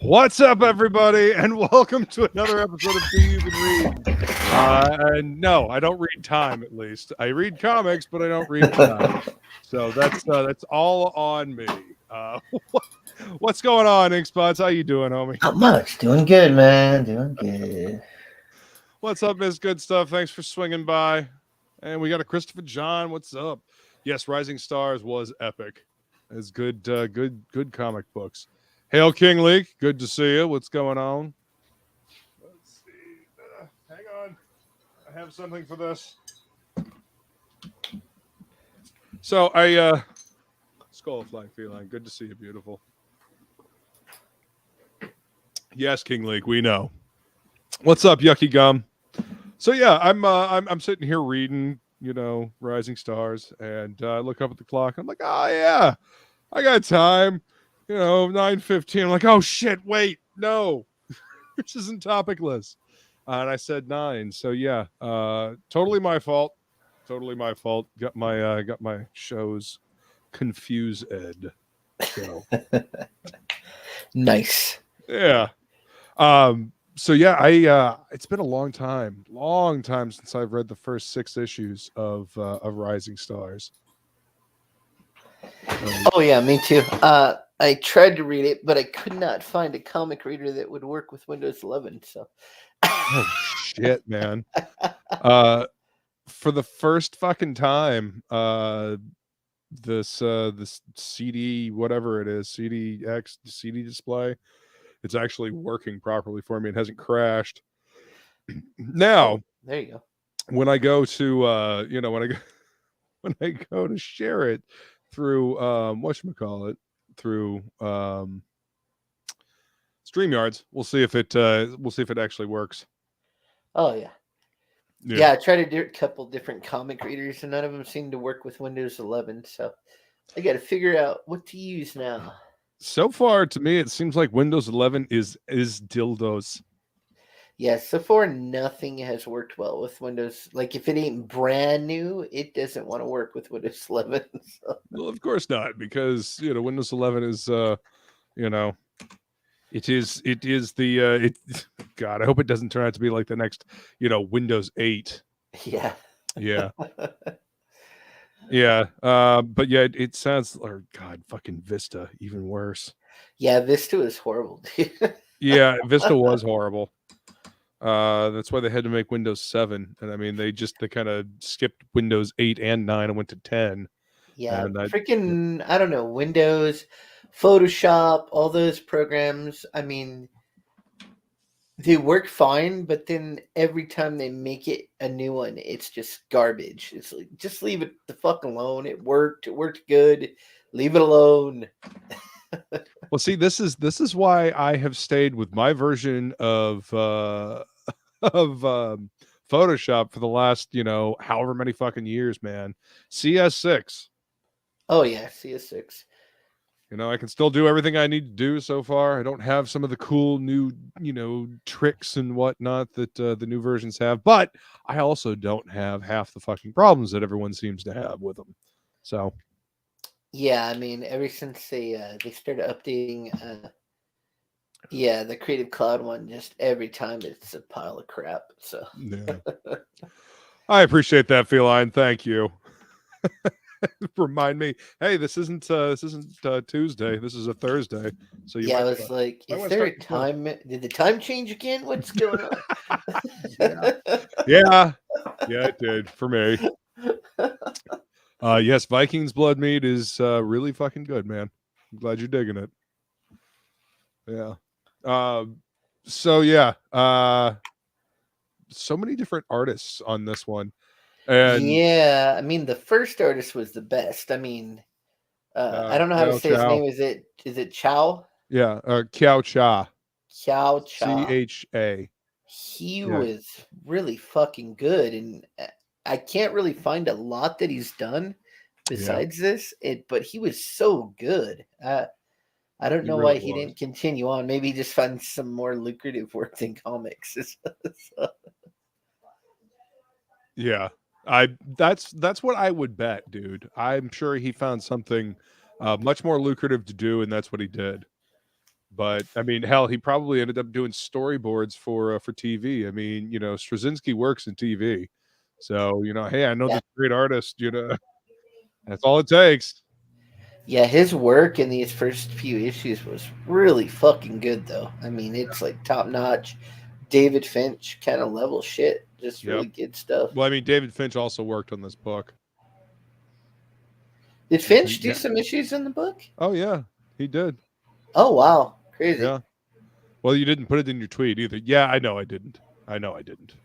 What's up, everybody, and welcome to another episode of Do You Can Read. And no, I don't read Time. At least I read comics, but I don't read Time. So that's all on me. What's going on, Inkspots? How you doing, homie? Not much. Doing good, man. Doing good. What's up, Miss Good Stuff? Thanks for swinging by. And we got a Christopher John. What's up? Yes, Rising Stars was epic. It's good, good comic books. Hail King Leak, good to see you. What's going on? Let's see. Hang on. I have something for this. So Skull Flying Feline, good to see you, beautiful. Yes, King Leak, we know. What's up, Yucky Gum? So yeah, I'm sitting here reading, Rising Stars, and I look up at the clock. I'm like, oh yeah, I got time. 9:15. I'm like, oh shit, wait, no, this isn't topicless. And I said 9. So yeah, totally my fault. Totally my fault. Got my shows confused. So. Nice. Yeah. So yeah, it's been a long time since I've read the first 6 issues of Rising Stars. Oh yeah, me too. I tried to read it, but I could not find a comic reader that would work with Windows 11. So, oh shit, man. For the first fucking time, this CD, whatever it is, CDX CD display, it's actually working properly for me. It hasn't crashed. Now, there you go. When I go to when I go to share it through whatchamacallit, through StreamYards, we'll see if it actually works. Oh yeah. I tried to do a couple different comic readers, and none of them seem to work with Windows 11. So I got to figure out what to use now. So far, to me, it seems like Windows 11 is dildos. Yeah, so far nothing has worked well with Windows. Like if it ain't brand new, it doesn't want to work with Windows 11. So. Well, of course not, because Windows 11 is it is the God, I hope it doesn't turn out to be like the next Windows 8. Yeah. Yeah. Yeah. But yeah, it sounds, or God, fucking Vista, even worse. Yeah, Vista is horrible, dude. Yeah, Vista was horrible. That's why they had to make Windows 7. And I mean, they kind of skipped Windows 8 and 9 and went to 10. Yeah, and I don't know, Windows, Photoshop, all those programs. I mean, they work fine, but then every time they make it a new one, it's just garbage. It's like, just leave it the fuck alone. It worked good. Leave it alone. Well, see, this is why I have stayed with my version of Photoshop for the last, however many fucking years, man. CS6. Oh yeah, CS6. I can still do everything I need to do so far. I don't have some of the cool new, tricks and whatnot that the new versions have, but I also don't have half the fucking problems that everyone seems to have with them. So. Yeah, I mean, ever since they started updating, the Creative Cloud one, just every time it's a pile of crap. So yeah, I appreciate that, Feline. Thank you. Remind me, hey, this isn't Tuesday. This is a Thursday. So I was like, is there a time? Did the time change again? What's going on? yeah, it did for me. Yes, Vikings blood meat is really fucking good, man. I'm glad you're digging it. Yeah. So yeah, so many different artists on this one. And yeah, I mean the first artist was the best. I mean, I don't know how to say his name. Is it Chow? Yeah, Kiao Cha. Kiao Cha. CHA. He was really fucking good, and I can't really find a lot that he's done besides this. But he was so good. I don't know why he didn't continue on. Maybe he just found some more lucrative work in comics. So. Yeah, that's what I would bet, dude. I'm sure he found something much more lucrative to do, and that's what he did. But I mean, hell, he probably ended up doing storyboards for TV. I mean, you know, Straczynski works in TV, so you know, hey, I know Yeah. this great artist. You know, that's all it takes. Yeah, his work in these first few issues was really fucking good, though. I mean, it's like top notch, David Finch kind of level shit. Just Yep. really good stuff. Well, I mean, David Finch also worked on this book. Did Finch do Yeah. some issues in the book? Oh yeah, he did. Oh wow, crazy. Yeah. Well, you didn't put it in your tweet either. Yeah, I know I didn't. I know I didn't.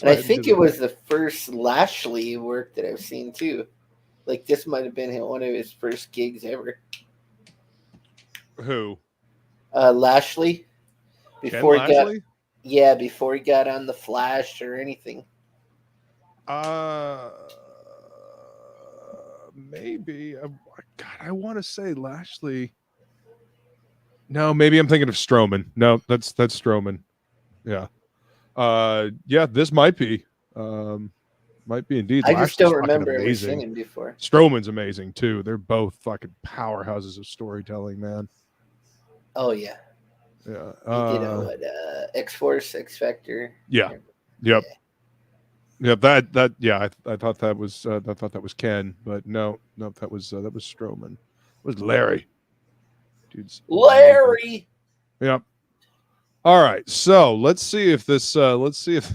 And I think it was the first Lashley work that I've seen too. Like this might have been one of his first gigs ever. Who? Lashley. Before Ken Lashley? Before he got on the Flash or anything. Maybe. God, I want to say Lashley. No, maybe I'm thinking of Strowman. No, that's Strowman. Yeah. Yeah, this might be. Might be indeed. I just don't remember ever seeing him before. Strowman's amazing too. They're both fucking powerhouses of storytelling, man. Oh yeah. Yeah. He did X-Force, X Factor. Yeah. Yep. Yeah. That. Yeah. I thought that was. I thought that was Ken, but no, that was Strowman. It was Larry. Dude's Larry. Yep. All right. So let's see if this. Let's see if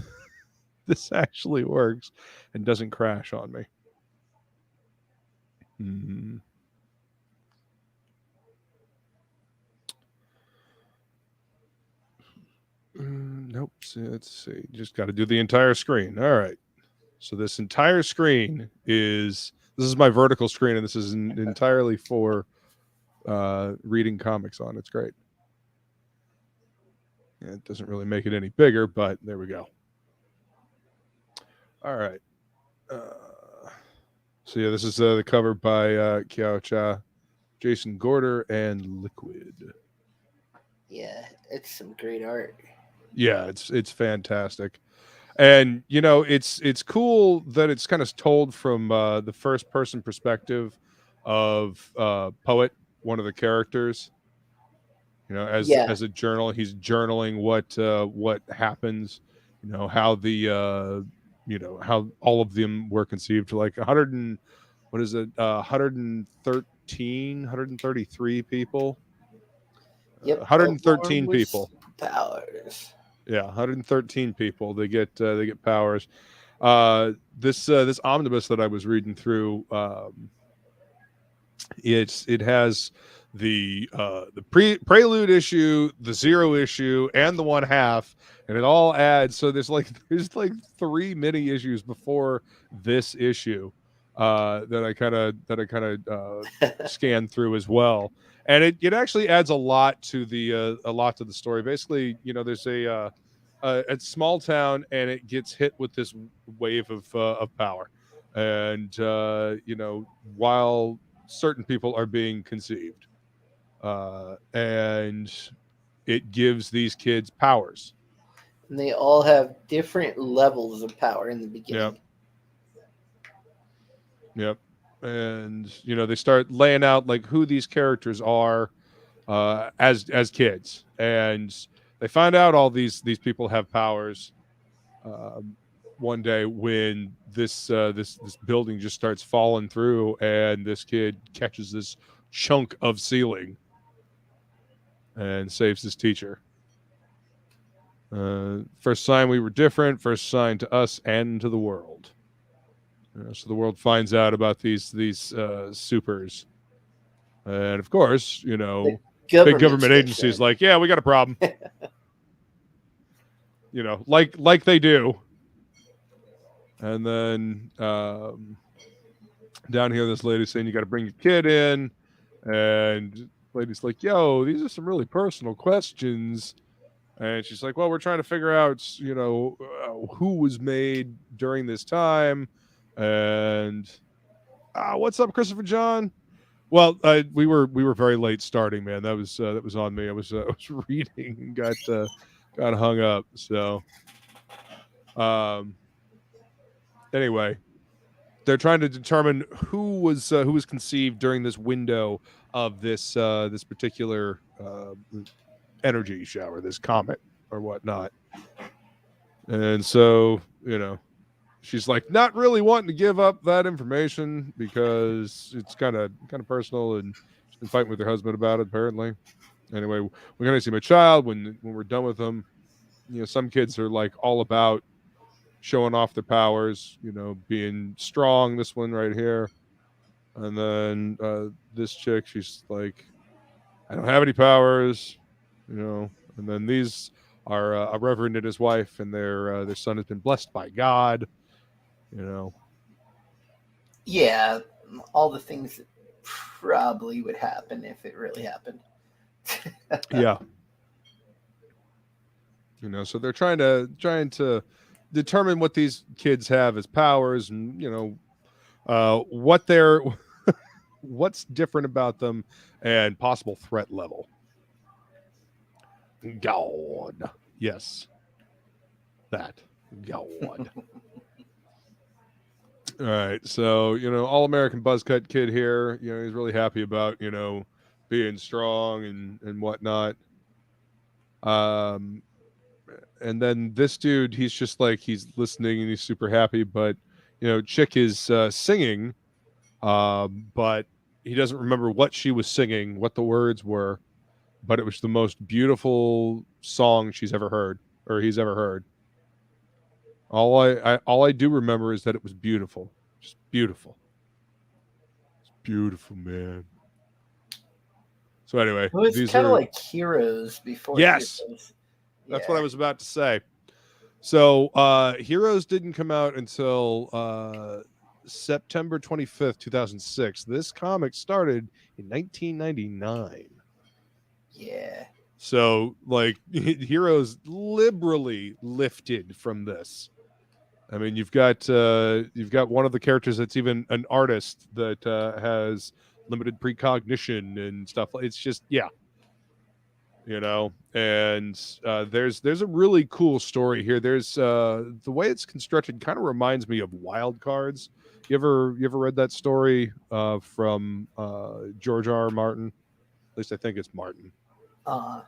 this actually works and doesn't crash on me. Nope. Let's see. Just got to do the entire screen. All right. So this entire screen is my vertical screen, and this is entirely for reading comics on. It's great. Yeah, it doesn't really make it any bigger, but there we go. All right. So yeah, this is the cover by Kiao Cha, Jason Gorder, and Liquid. Yeah, it's some great art. Yeah, it's fantastic, and you know it's cool that it's kind of told from the first person perspective of Poet, one of the characters. You know, as a journal, he's journaling what happens. You know how the how all of them were conceived. Like 133 people. Yep, 113 people. Powers. Yeah, 113 people. They get powers. This omnibus that I was reading through, it has the prelude issue, the 0 issue, and the 1/2, and it all adds. So there's like 3 mini issues before this issue that I kind of scanned through as well, and it actually adds a lot to the story. Basically, you know, there's a small town, and it gets hit with this wave of power, and you know, while certain people are being conceived, and it gives these kids powers. And they all have different levels of power in the beginning. Yep. And you know, they start laying out like who these characters are as kids, and they find out all these people have powers. One day when this building just starts falling through, and this kid catches this chunk of ceiling and saves his teacher. First sign we were different. First sign to us and to the world. So the world finds out about these supers, and of course, you know, big government agencies like, yeah, we got a problem. You know, like they do. And then down here, this lady's saying you got to bring your kid in, and lady's like, yo, these are some really personal questions. And she's like, well, we're trying to figure out, you know, who was made during this time. And what's up, Christopher John? Well, we were very late starting, man. That was on me. I was reading and got hung up. So, anyway, they're trying to determine who was conceived during this window of this particular energy shower, this comet or whatnot. And so, you know, she's like not really wanting to give up that information because it's kind of personal, and she's been fighting with her husband about it apparently. Anyway, we're gonna see my child when we're done with them. You know, some kids are like all about showing off their powers, you know, being strong. This one right here, and then this chick, she's like, I don't have any powers, you know. And then these are a reverend and his wife, and their son has been blessed by God, you know. Yeah, all the things that probably would happen if it really happened. Yeah. You know, so they're trying to determine what these kids have as powers, and you know, what they're what's different about them, and possible threat level. God, yes, that God. All right, so you know, all American buzzcut kid here. You know, he's really happy about, you know, being strong and whatnot. And then this dude, he's just like, he's listening and he's super happy, but you know, chick is singing, but he doesn't remember what she was singing, what the words were, but it was the most beautiful song she's ever heard, or he's ever heard. All I do remember is that it was beautiful, just beautiful. It's beautiful, man. So anyway, It was these kind of are like Heroes before. Yes. Heroes. That's what I was about to say. So Heroes didn't come out until September 25th, 2006. This comic started in 1999. Yeah. So like Heroes liberally lifted from this. I mean, you've got one of the characters that's even an artist that has limited precognition and stuff. It's just, yeah. You know, and there's a really cool story here. There's the way it's constructed kind of reminds me of Wild Cards. You ever read that story from George R. Martin? At least I think it's Martin. But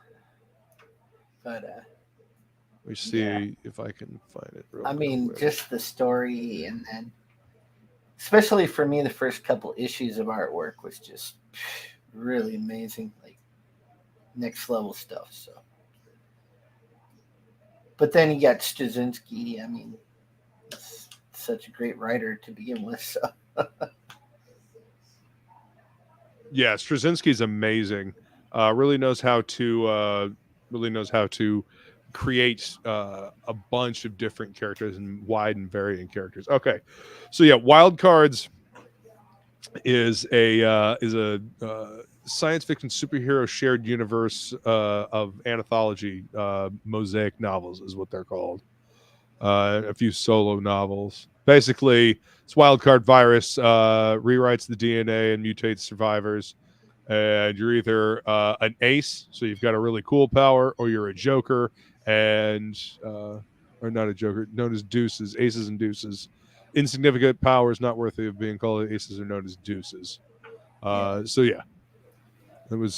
let me see if I can find it. I mean, just the story, and then especially for me, the first couple issues of artwork was just really amazing. Like, next level stuff. So, but then you got Straczynski. I mean, he's such a great writer to begin with. So, yeah, Straczynski's amazing. Really knows how to create a bunch of different characters and wide and varying characters. Okay, so yeah, Wild Cards is a science fiction superhero shared universe of anthology mosaic novels is what they're called. A few solo novels. Basically, this wildcard virus rewrites the DNA and mutates survivors. And you're either an ace, so you've got a really cool power, or you're a joker, and or not a joker, known as deuces, aces and deuces. Insignificant powers not worthy of being called aces are known as deuces. So yeah. It was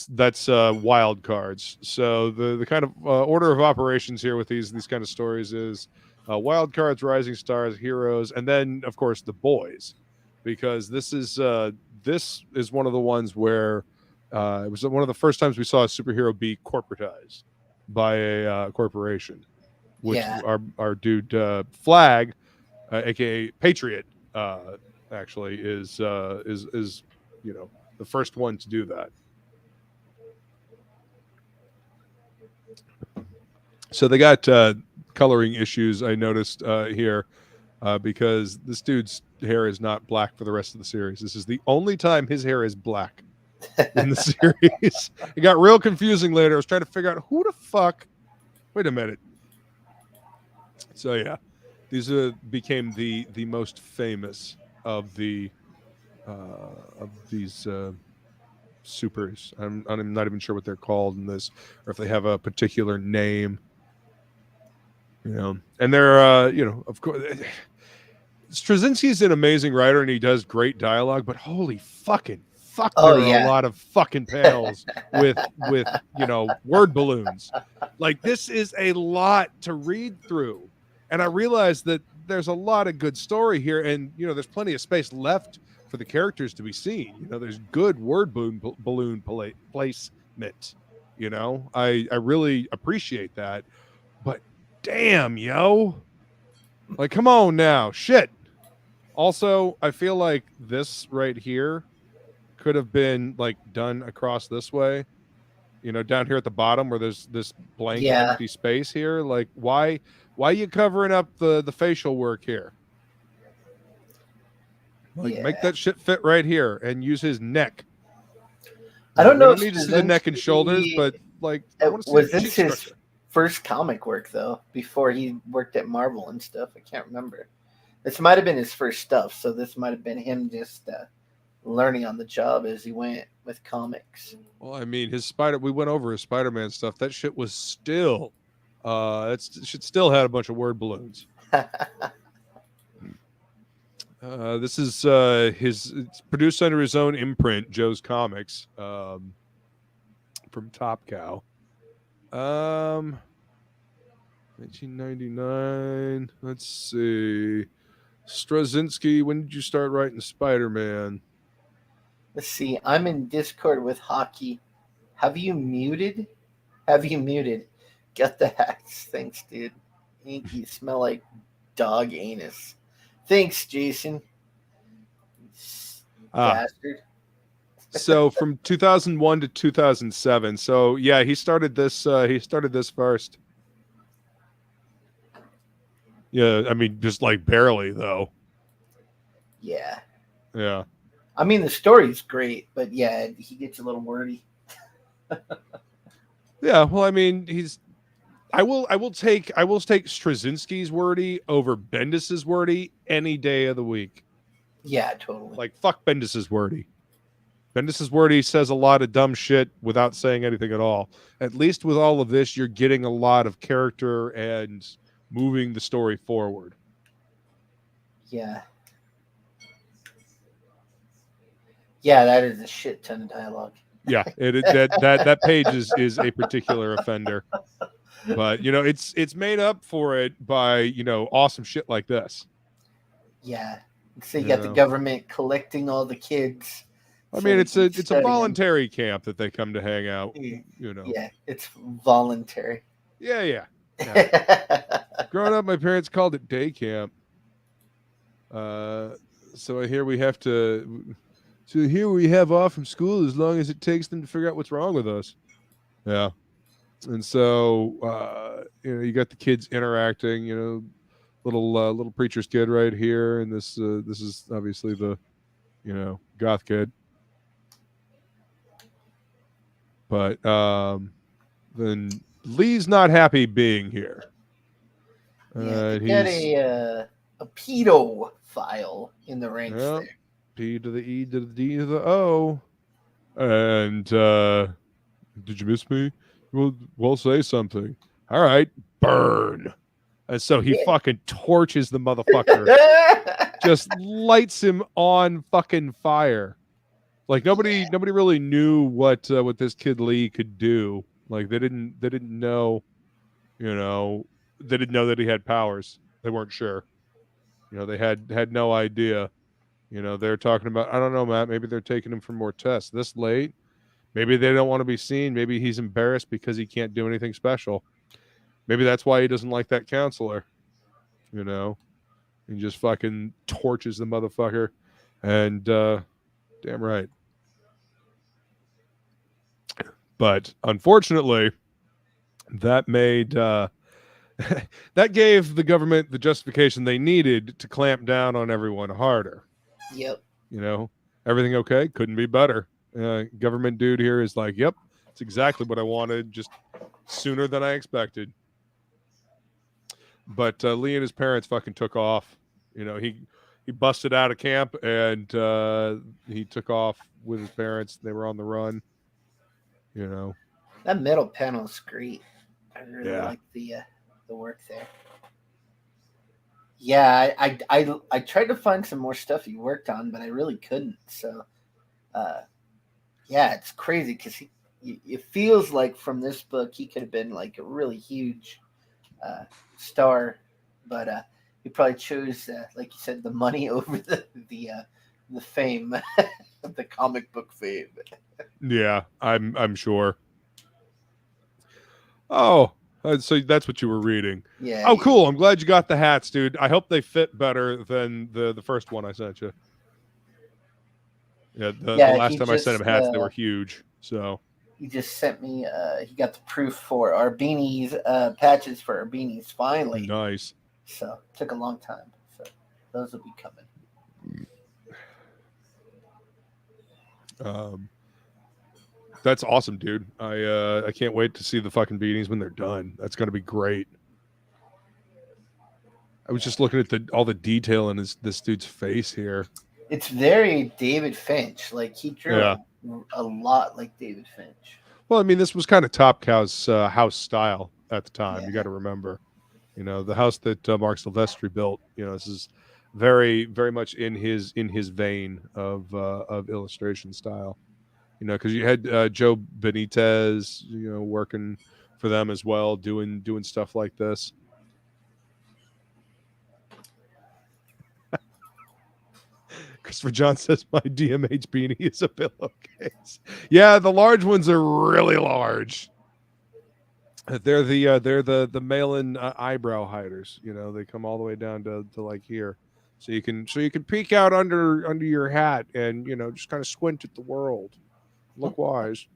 that's wild cards. So the kind of order of operations here with these kind of stories is wild cards, rising stars, heroes, and then of course the boys, because this is one of the ones where it was one of the first times we saw a superhero be corporatized by a corporation, which our dude Flag, aka Patriot, actually is you know, the first one to do that. So they got coloring issues, I noticed here, because this dude's hair is not black for the rest of the series. This is the only time his hair is black in the series. It got real confusing later. I was trying to figure out who the fuck. Wait a minute. So yeah, these became the most famous of these supers. I'm not even sure what they're called in this, or if they have a particular name. You know, and they're you know, of course, Straczynski's an amazing writer and he does great dialogue, but holy fucking fuck, Oh, there are yeah. a lot of fucking panels with word balloons. Like, this is a lot to read through. And I realized that there's a lot of good story here, and there's plenty of space left for the characters to be seen. There's good word balloon placement. I really appreciate that. But damn, yo, like, come on now, shit. Also, I feel like this right here could have been like done across this way. Down here at the bottom where there's this blank Yeah. empty space here. Like, why are you covering up the facial work here? Like, Yeah. make that shit fit right here and use his neck. I don't We know don't if need to see the neck and shoulders, but like, I want to see was the this cheek his structure. first comic work though, before he worked at Marvel and stuff. I can't remember. This might have been his first stuff, so this might have been him just learning on the job as he went with comics. Well, I mean, we went over his Spider-Man stuff. That shit was still, that shit still had a bunch of word balloons. This is it's produced under his own imprint, Joe's Comics, from Top Cow. 1999. Let's see. Straczynski, when did you start writing Spider-Man? Let's see. I'm in Discord with Hockey. Have you muted? Got the hacks. Thanks, dude. You smell like dog anus. Thanks, Jason. Bastard. So from 2001 to 2007. So yeah, he started this first. Yeah, I mean, just like barely though. Yeah. Yeah. I mean, the story's great, but yeah, he gets a little wordy. Yeah, well, I mean, I will take Straczynski's wordy over Bendis's wordy any day of the week. Yeah, totally. Like, fuck Bendis's wordy. Bendis's wordy says a lot of dumb shit without saying anything at all. At least with all of this, you're getting a lot of character and moving the story forward. Yeah. Yeah, that is a shit ton of dialogue. Yeah, that page is a particular offender. But it's made up for it by awesome shit like this. Yeah. So you got the government collecting all the kids. I mean, it's a voluntary camp that they come to hang out. Yeah, it's voluntary. Yeah. Growing up, my parents called it day camp. So here we have to. So here we have off from school as long as it takes them to figure out what's wrong with us. Yeah. And so, you got the kids interacting, little preacher's kid right here. And this is obviously the, goth kid. But then Lee's not happy being here. Yeah, he got a pedo file in the ranks there. P to the E to the D to the O. And did you miss me? Well, say something. All right, burn. And so he fucking torches the motherfucker. Just lights him on fucking fire. Like nobody really knew what this kid Lee could do. Like they didn't know, they didn't know that he had powers. They weren't sure. They had no idea. They're talking about, I don't know, Matt, maybe they're taking him for more tests this late. Maybe they don't want to be seen. Maybe he's embarrassed because he can't do anything special. Maybe that's why he doesn't like that counselor. He just fucking torches the motherfucker. And damn right. But unfortunately, that made that gave the government the justification they needed to clamp down on everyone harder. Yep. Everything okay? Couldn't be better. Government dude here is like, yep, it's exactly what I wanted, just sooner than I expected. But Lee and his parents fucking took off. He busted out of camp and he took off with his parents. They were on the run. That metal panel is great. I really like the work there. Yeah, I tried to find some more stuff he worked on, but I really couldn't. So Yeah, it's crazy because it feels like from this book he could have been like a really huge star, but he probably chose, like you said, the money over the fame, the comic book fame. Yeah, I'm sure. Oh, so that's what you were reading. Yeah. Oh, cool. I'm glad you got the hats, dude. I hope they fit better than the first one I sent you. Yeah, the last time I sent him hats, they were huge. So he just sent me. He got the proof for our beanies, patches for our beanies finally. nice. So it took a long time. So those will be coming. That's awesome, dude. I can't wait to see the fucking beanies when they're done. That's gonna be great. I was just looking at all the detail in this dude's face here. It's very David Finch. Like he drew a lot like David Finch. Well, I mean, this was kind of Top Cow's house style at the time. You got to remember, the house that Mark Silvestri built. This is very, very much in his vein of illustration style. Because you had Joe Benitez, working for them as well, doing stuff like this. Christopher John says my DMH beanie is a pillowcase. Yeah, the large ones are really large. They're the mail-in eyebrow hiders. They come all the way down to like here, so you can peek out under your hat and just kind of squint at the world. Look wise.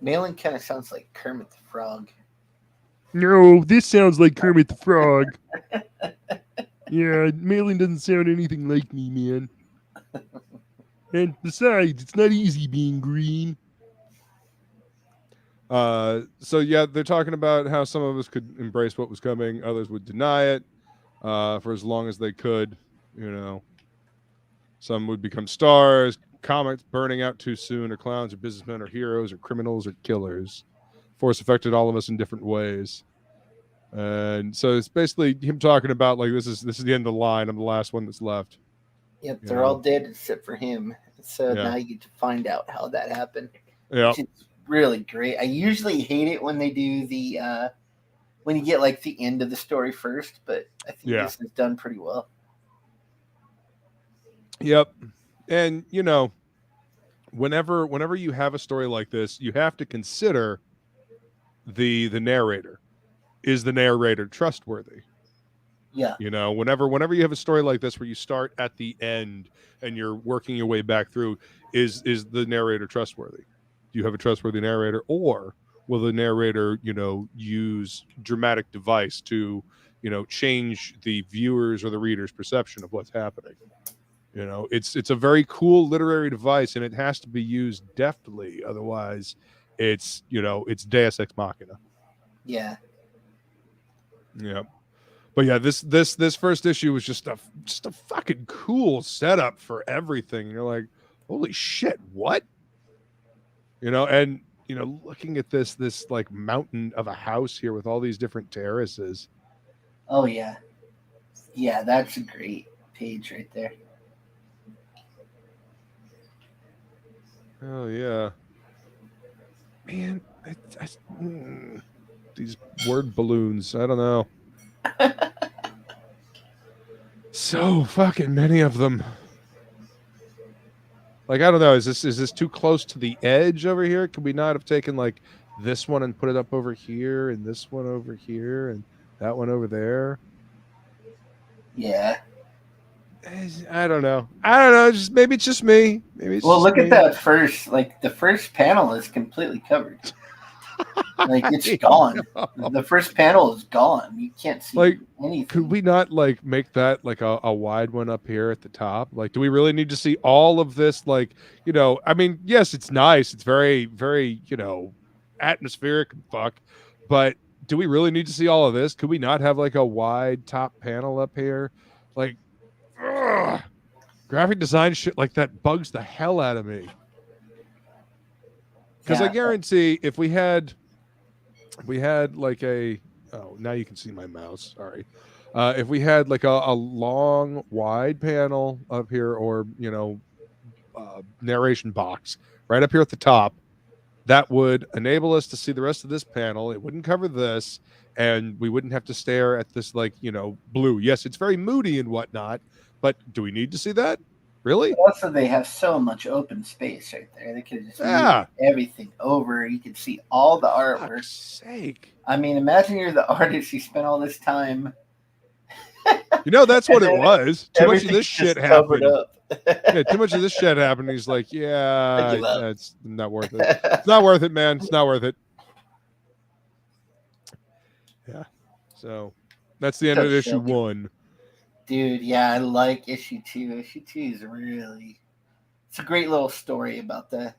Mail-in kind of sounds like Kermit the Frog. No, this sounds like Kermit the Frog. Yeah, mail-in doesn't sound anything like me, man. And besides, it's not easy being green. So yeah, they're talking about how some of us could embrace what was coming, others would deny it for as long as they could. Some would become stars, comics burning out too soon, or clowns, or businessmen, or heroes, or criminals, or killers. Force affected all of us in different ways. And so it's basically him talking about like this is the end of the line. I'm the last one that's left. Yep, they're all dead except for him. So now you get to find out how that happened. Yeah, it's really great. I usually hate it when they do the when you get like the end of the story first, but I think this is done pretty well. Yep, and whenever you have a story like this, you have to consider the narrator. Is the narrator trustworthy? Yeah. Whenever you have a story like this where you start at the end and you're working your way back through, is the narrator trustworthy? Do you have a trustworthy narrator, or will the narrator, use dramatic device to, change the viewers or the reader's perception of what's happening? It's a very cool literary device, and it has to be used deftly. Otherwise, it's Deus Ex Machina. Yeah. Yeah. But yeah, this first issue was just a fucking cool setup for everything. You're like, holy shit, what? And looking at this like mountain of a house here with all these different terraces. Oh yeah. Yeah, that's a great page right there. Oh yeah. Man, these word balloons, I don't know. So fucking many of them. Like, I don't know. Is this too close to the edge over here? Could we not have taken like this one and put it up over here, and this one over here, and that one over there? Yeah. I don't know. Maybe it's just me. Maybe it's look at that first. Like the first panel is completely covered. Like it's gone. The first panel is gone. You can't see like anything. Could we not like make that like a wide one up here at the top? Like, do we really need to see all of this? Like, I mean, yes, it's nice. It's very, very, atmospheric and fuck. But do we really need to see all of this? Could we not have like a wide top panel up here? Like, graphic design shit like that bugs the hell out of me. Because I guarantee if we had like now you can see my mouse. Sorry. If we had like a long wide panel up here, or narration box right up here at the top. That would enable us to see the rest of this panel. It wouldn't cover this, and we wouldn't have to stare at this, like, you know, blue. Yes, it's very moody and whatnot, but do we need to see that? Really? Also, they have so much open space right there. They could just move everything over. You could see all the artwork. For fuck's sake. I mean, imagine you're the artist. You spent all this time. You know, that's what it was. Too much of this shit happened. Up. Yeah, too much of this shit happened. He's like, yeah, it's not worth it. It's not worth it, man. It's not worth it. Yeah. So that's the end of issue 1. Dude, yeah, I like issue 2. Issue 2 is really, it's a great little story about the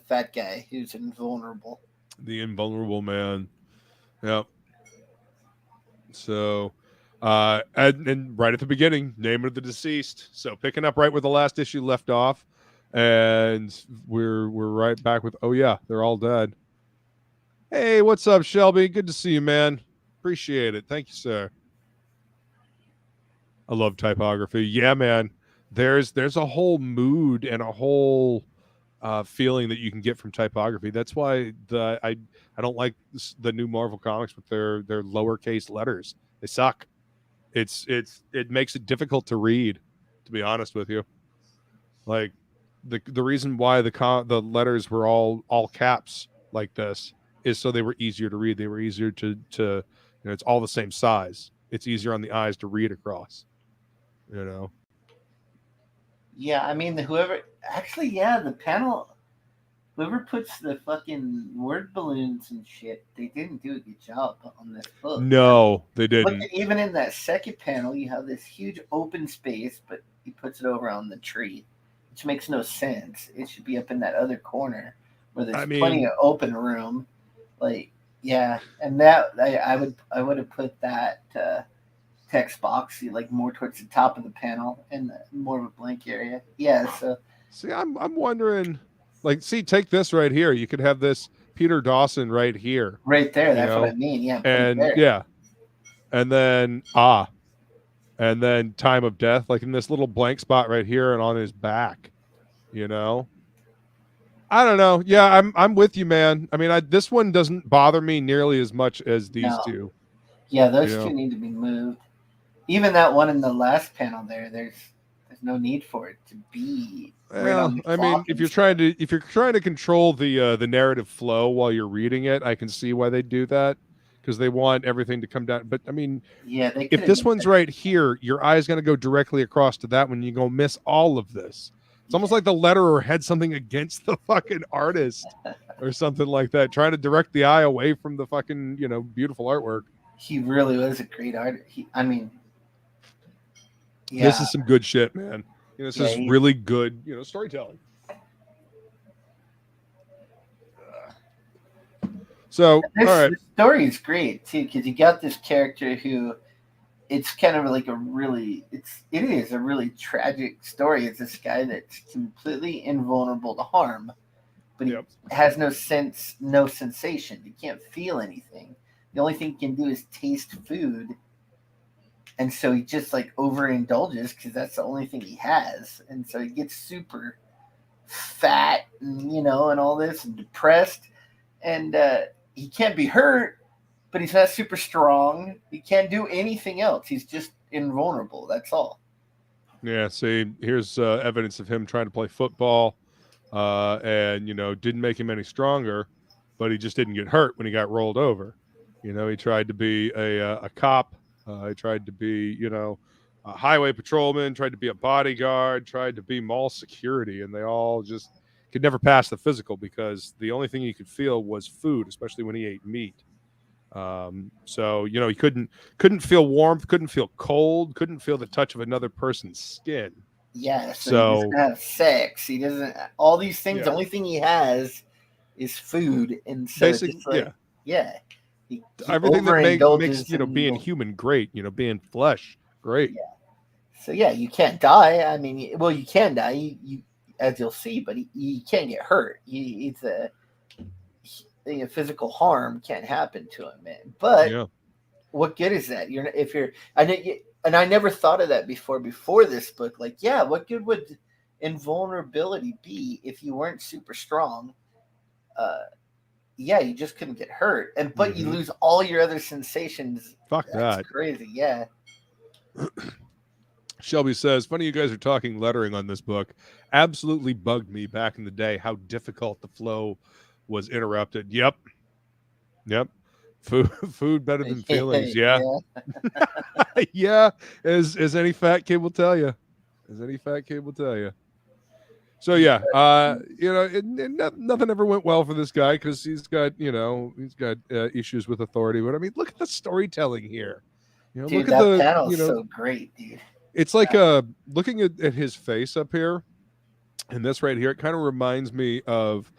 fat guy who's invulnerable. The invulnerable man. Yep. So, and right at the beginning, name of the deceased. So picking up right where the last issue left off, and we're right back with, oh yeah, they're all dead. Hey, what's up, Shelby? Good to see you, man. Appreciate it. Thank you, sir. I love typography. Yeah, man. There's a whole mood and a whole feeling that you can get from typography. That's why I don't like the new Marvel comics with their lowercase letters. They suck. It makes it difficult to read, to be honest with you. Like the reason why the letters were all caps like this is so they were easier to read. They were easier to you know, it's all the same size. It's easier on the eyes to read across. You know. Yeah, I mean, the panel, whoever puts the fucking word balloons and shit, they didn't do a good job on this book. No, they didn't. Look, even in that second panel, you have this huge open space, but he puts it over on the tree, which makes no sense. It should be up in that other corner where there's plenty of open room. Like, yeah, and that I would have put that text box like more towards the top of the panel and more of a blank area. Yeah, so see, I'm wondering, like, see, take this right here. You could have this Peter Dawson right here. Right there, that's what I mean. Yeah. And yeah. And then and then time of death, like in this little blank spot right here and on his back, you know. I don't know. Yeah, I'm with you, man. I mean, this one doesn't bother me nearly as much as these two. Yeah, those two need to be moved. Even that one in the last panel there's no need for it to be. Well, I mean, if you're trying to control the narrative flow while you're reading it, I can see why they do that, because they want everything to come down. But I mean, yeah, if this one's right here, your eye's going to go directly across to that one. You're going to miss all of this. It's almost like the letterer had something against the fucking artist or something like that, trying to direct the eye away from the fucking, you know, beautiful artwork. He really was a great artist. Yeah. This is some good shit, man. You know, this is really good, you know, storytelling. So, all right. The story is great too, because you got this character who, it's kind of like it is a really tragic story. It's this guy that's completely invulnerable to harm, but he has no sensation. He can't feel anything. The only thing he can do is taste food. And so he just like overindulges because that's the only thing he has. And so he gets super fat and, you know, and all this and depressed. And he can't be hurt, but he's not super strong. He can't do anything else. He's just invulnerable. That's all. Yeah. See, here's evidence of him trying to play football and, you know, didn't make him any stronger, but he just didn't get hurt when he got rolled over. You know, he tried to be a cop. He tried to be, you know, a highway patrolman, tried to be a bodyguard, tried to be mall security, and they all just could never pass the physical because the only thing he could feel was food, especially when he ate meat. So, you know, he couldn't feel warmth, couldn't feel cold, couldn't feel the touch of another person's skin. Yeah, so he doesn't have sex. He doesn't, all these things, the only thing he has is food. And so basically, he everything that makes you know, being human great, you know, being flesh great. Yeah. So yeah, you can't die. I mean, well, you can die, you as you'll see, but he can't get hurt. It's a physical harm can't happen to him, man. But what good is that? I never thought of that before this book. Like, yeah, what good would invulnerability be if you weren't super strong? Yeah, you just couldn't get hurt, but you lose all your other sensations. Fuck That's that. crazy. Yeah. Shelby says, funny you guys are talking lettering on this book. Absolutely bugged me back in the day how difficult the flow was interrupted. Yep. Food better than feelings. Yeah. Yeah. As any fat kid will tell you. So yeah, nothing ever went well for this guy because he's got issues with authority. But I mean, look at the storytelling here. Dude, look at that the panel's so great, dude. It's like looking at his face up here, and this right here. It kind of reminds me of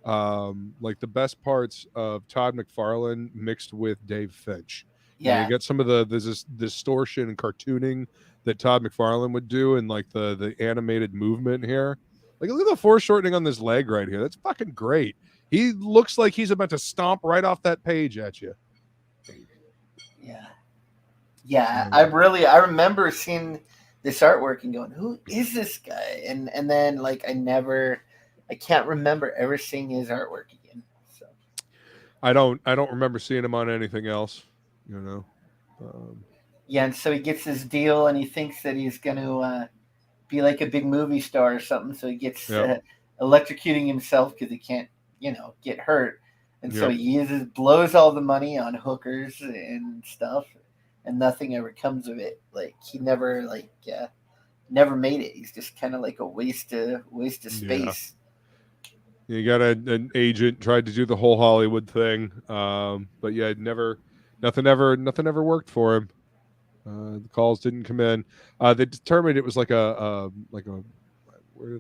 like the best parts of Todd McFarlane mixed with Dave Finch. Yeah, you get some of there's this distortion and cartooning that Todd McFarlane would do, and like the animated movement here. Like, look at the foreshortening on this leg right here. That's fucking great. He looks like he's about to stomp right off that page at you. Yeah. I remember seeing this artwork and going, "Who is this guy?" And then like I can't remember ever seeing his artwork again. So I don't remember seeing him on anything else. Yeah, and so he gets his deal, and he thinks that he's going to be like a big movie star or something. So he gets electrocuting himself because he can't, get hurt. And so he blows all the money on hookers and stuff, and nothing ever comes of it. Like he never never made it. He's just kind of like a waste of space. You got an agent tried to do the whole Hollywood thing, but yeah, nothing ever worked for him. The calls didn't come in. They determined it was like a where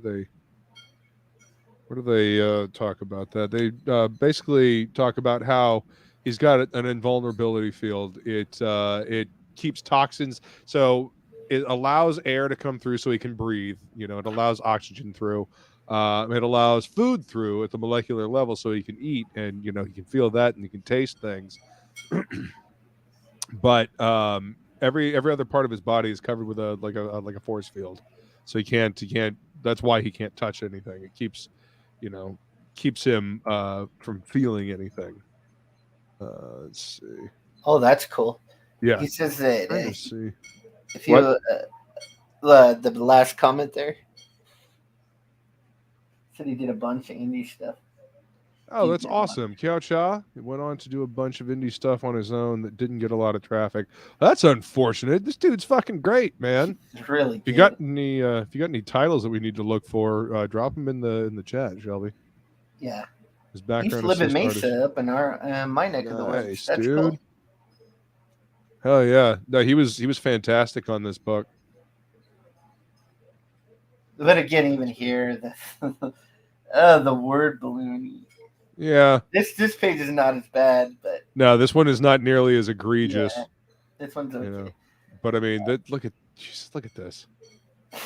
do they talk about that? They basically talk about how he's got an invulnerability field. It keeps toxins, so it allows air to come through so he can breathe. It allows oxygen through. It allows food through at the molecular level so he can eat, and he can feel that and he can taste things. But every other part of his body is covered with a force field, so he can't. That's why he can't touch anything. It keeps him from feeling anything. Let's see. Oh, that's cool. Yeah, he says that. Let's see. If you the last comment there said he did a bunch of indie stuff. Oh, that's awesome. Kiao Cha went on to do a bunch of indie stuff on his own that didn't get a lot of traffic. That's unfortunate. This dude's fucking great, man. It's really good. If you got any titles that we need to look for, drop them in the chat, Shelby. Yeah. His background is Mesa up in my neck of the woods. That's dude. Cool. Hell yeah. No, he was fantastic on this book. But again, even here, the word balloon. Yeah. This page is not as bad, but no, this one is not nearly as egregious. Yeah, this one's okay. But I mean, look at this.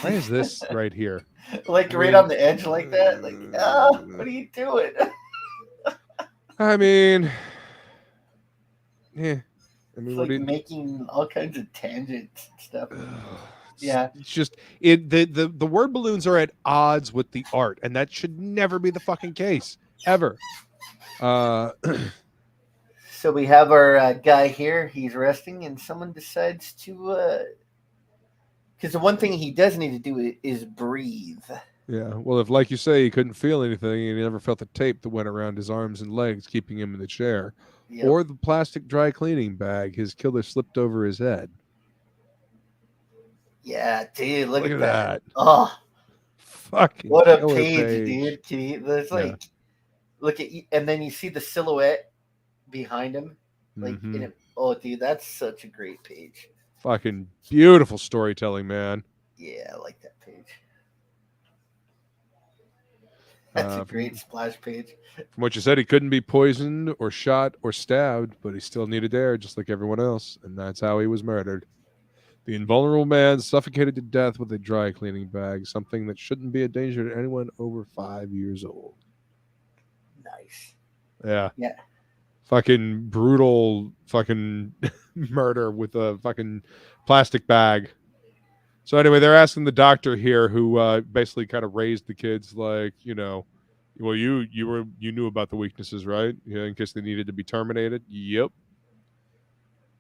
Why is this right here? Like right on the edge like that? Like, what are you doing? I mean, yeah. It's like making all kinds of tangents and stuff. Yeah. It's just the word balloons are at odds with the art, and that should never be the fucking case. Ever. So we have our guy here. He's resting, and someone decides to because the one thing he does need to do is breathe. Yeah. Well, if, like you say, he couldn't feel anything and he never felt the tape that went around his arms and legs, keeping him in the chair, or the plastic dry cleaning bag his killer slipped over his head. Yeah, dude, look at that. Oh, fucking what a page, dude. There's like, look at, and then you see the silhouette behind him. Like, oh, dude, that's such a great page. Fucking beautiful storytelling, man. Yeah, I like that page. That's a great splash page. From what you said, he couldn't be poisoned or shot or stabbed, but he still needed air just like everyone else, and that's how he was murdered. The invulnerable man suffocated to death with a dry cleaning bag, something that shouldn't be a danger to anyone over 5 years old. Nice. Yeah. Yeah. Fucking brutal fucking murder with a fucking plastic bag. So anyway, they're asking the doctor here, who basically kind of raised the kids, like, you know, well, you knew about the weaknesses, right? Yeah, in case they needed to be terminated. Yep.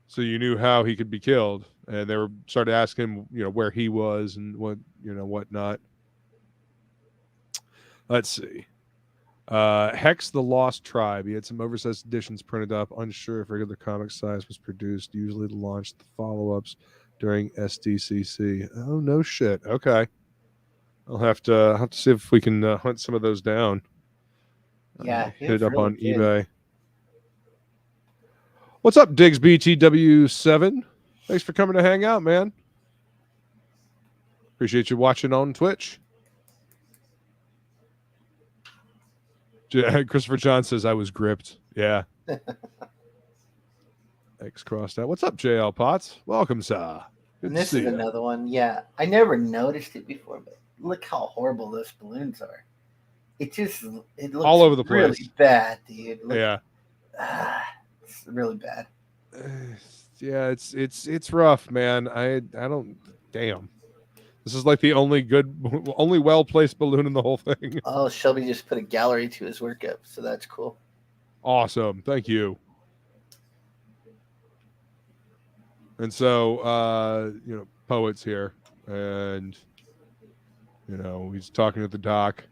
So you knew how he could be killed, and they were started asking him, you know, where he was and what, you know, whatnot. Let's see. Hex the Lost Tribe. He had some oversized editions printed up. Unsure if regular comic size was produced. Usually to launch the follow-ups during SDCC. Oh no shit. Okay. I'll have to see if we can hunt some of those down. Yeah, Hit it up really on good. eBay. What's up, Diggs BTW7? Thanks for coming to hang out, man. Appreciate you watching on Twitch. Christopher John says I was gripped. Yeah. X crossed out. What's up, JL Potts? Welcome, sir. Good And to this see is you. another one. Yeah, I never noticed it before, but look how horrible those balloons are. It looks All over the really place. bad, dude. Look, Yeah. It's really bad. Yeah, it's rough, man. I don't. Damn. This is like the only well placed balloon in the whole thing. Oh, Shelby just put a gallery to his workup, so that's cool. Awesome. Thank you. And so, you know, Poet's here, and you know, he's talking to the doc.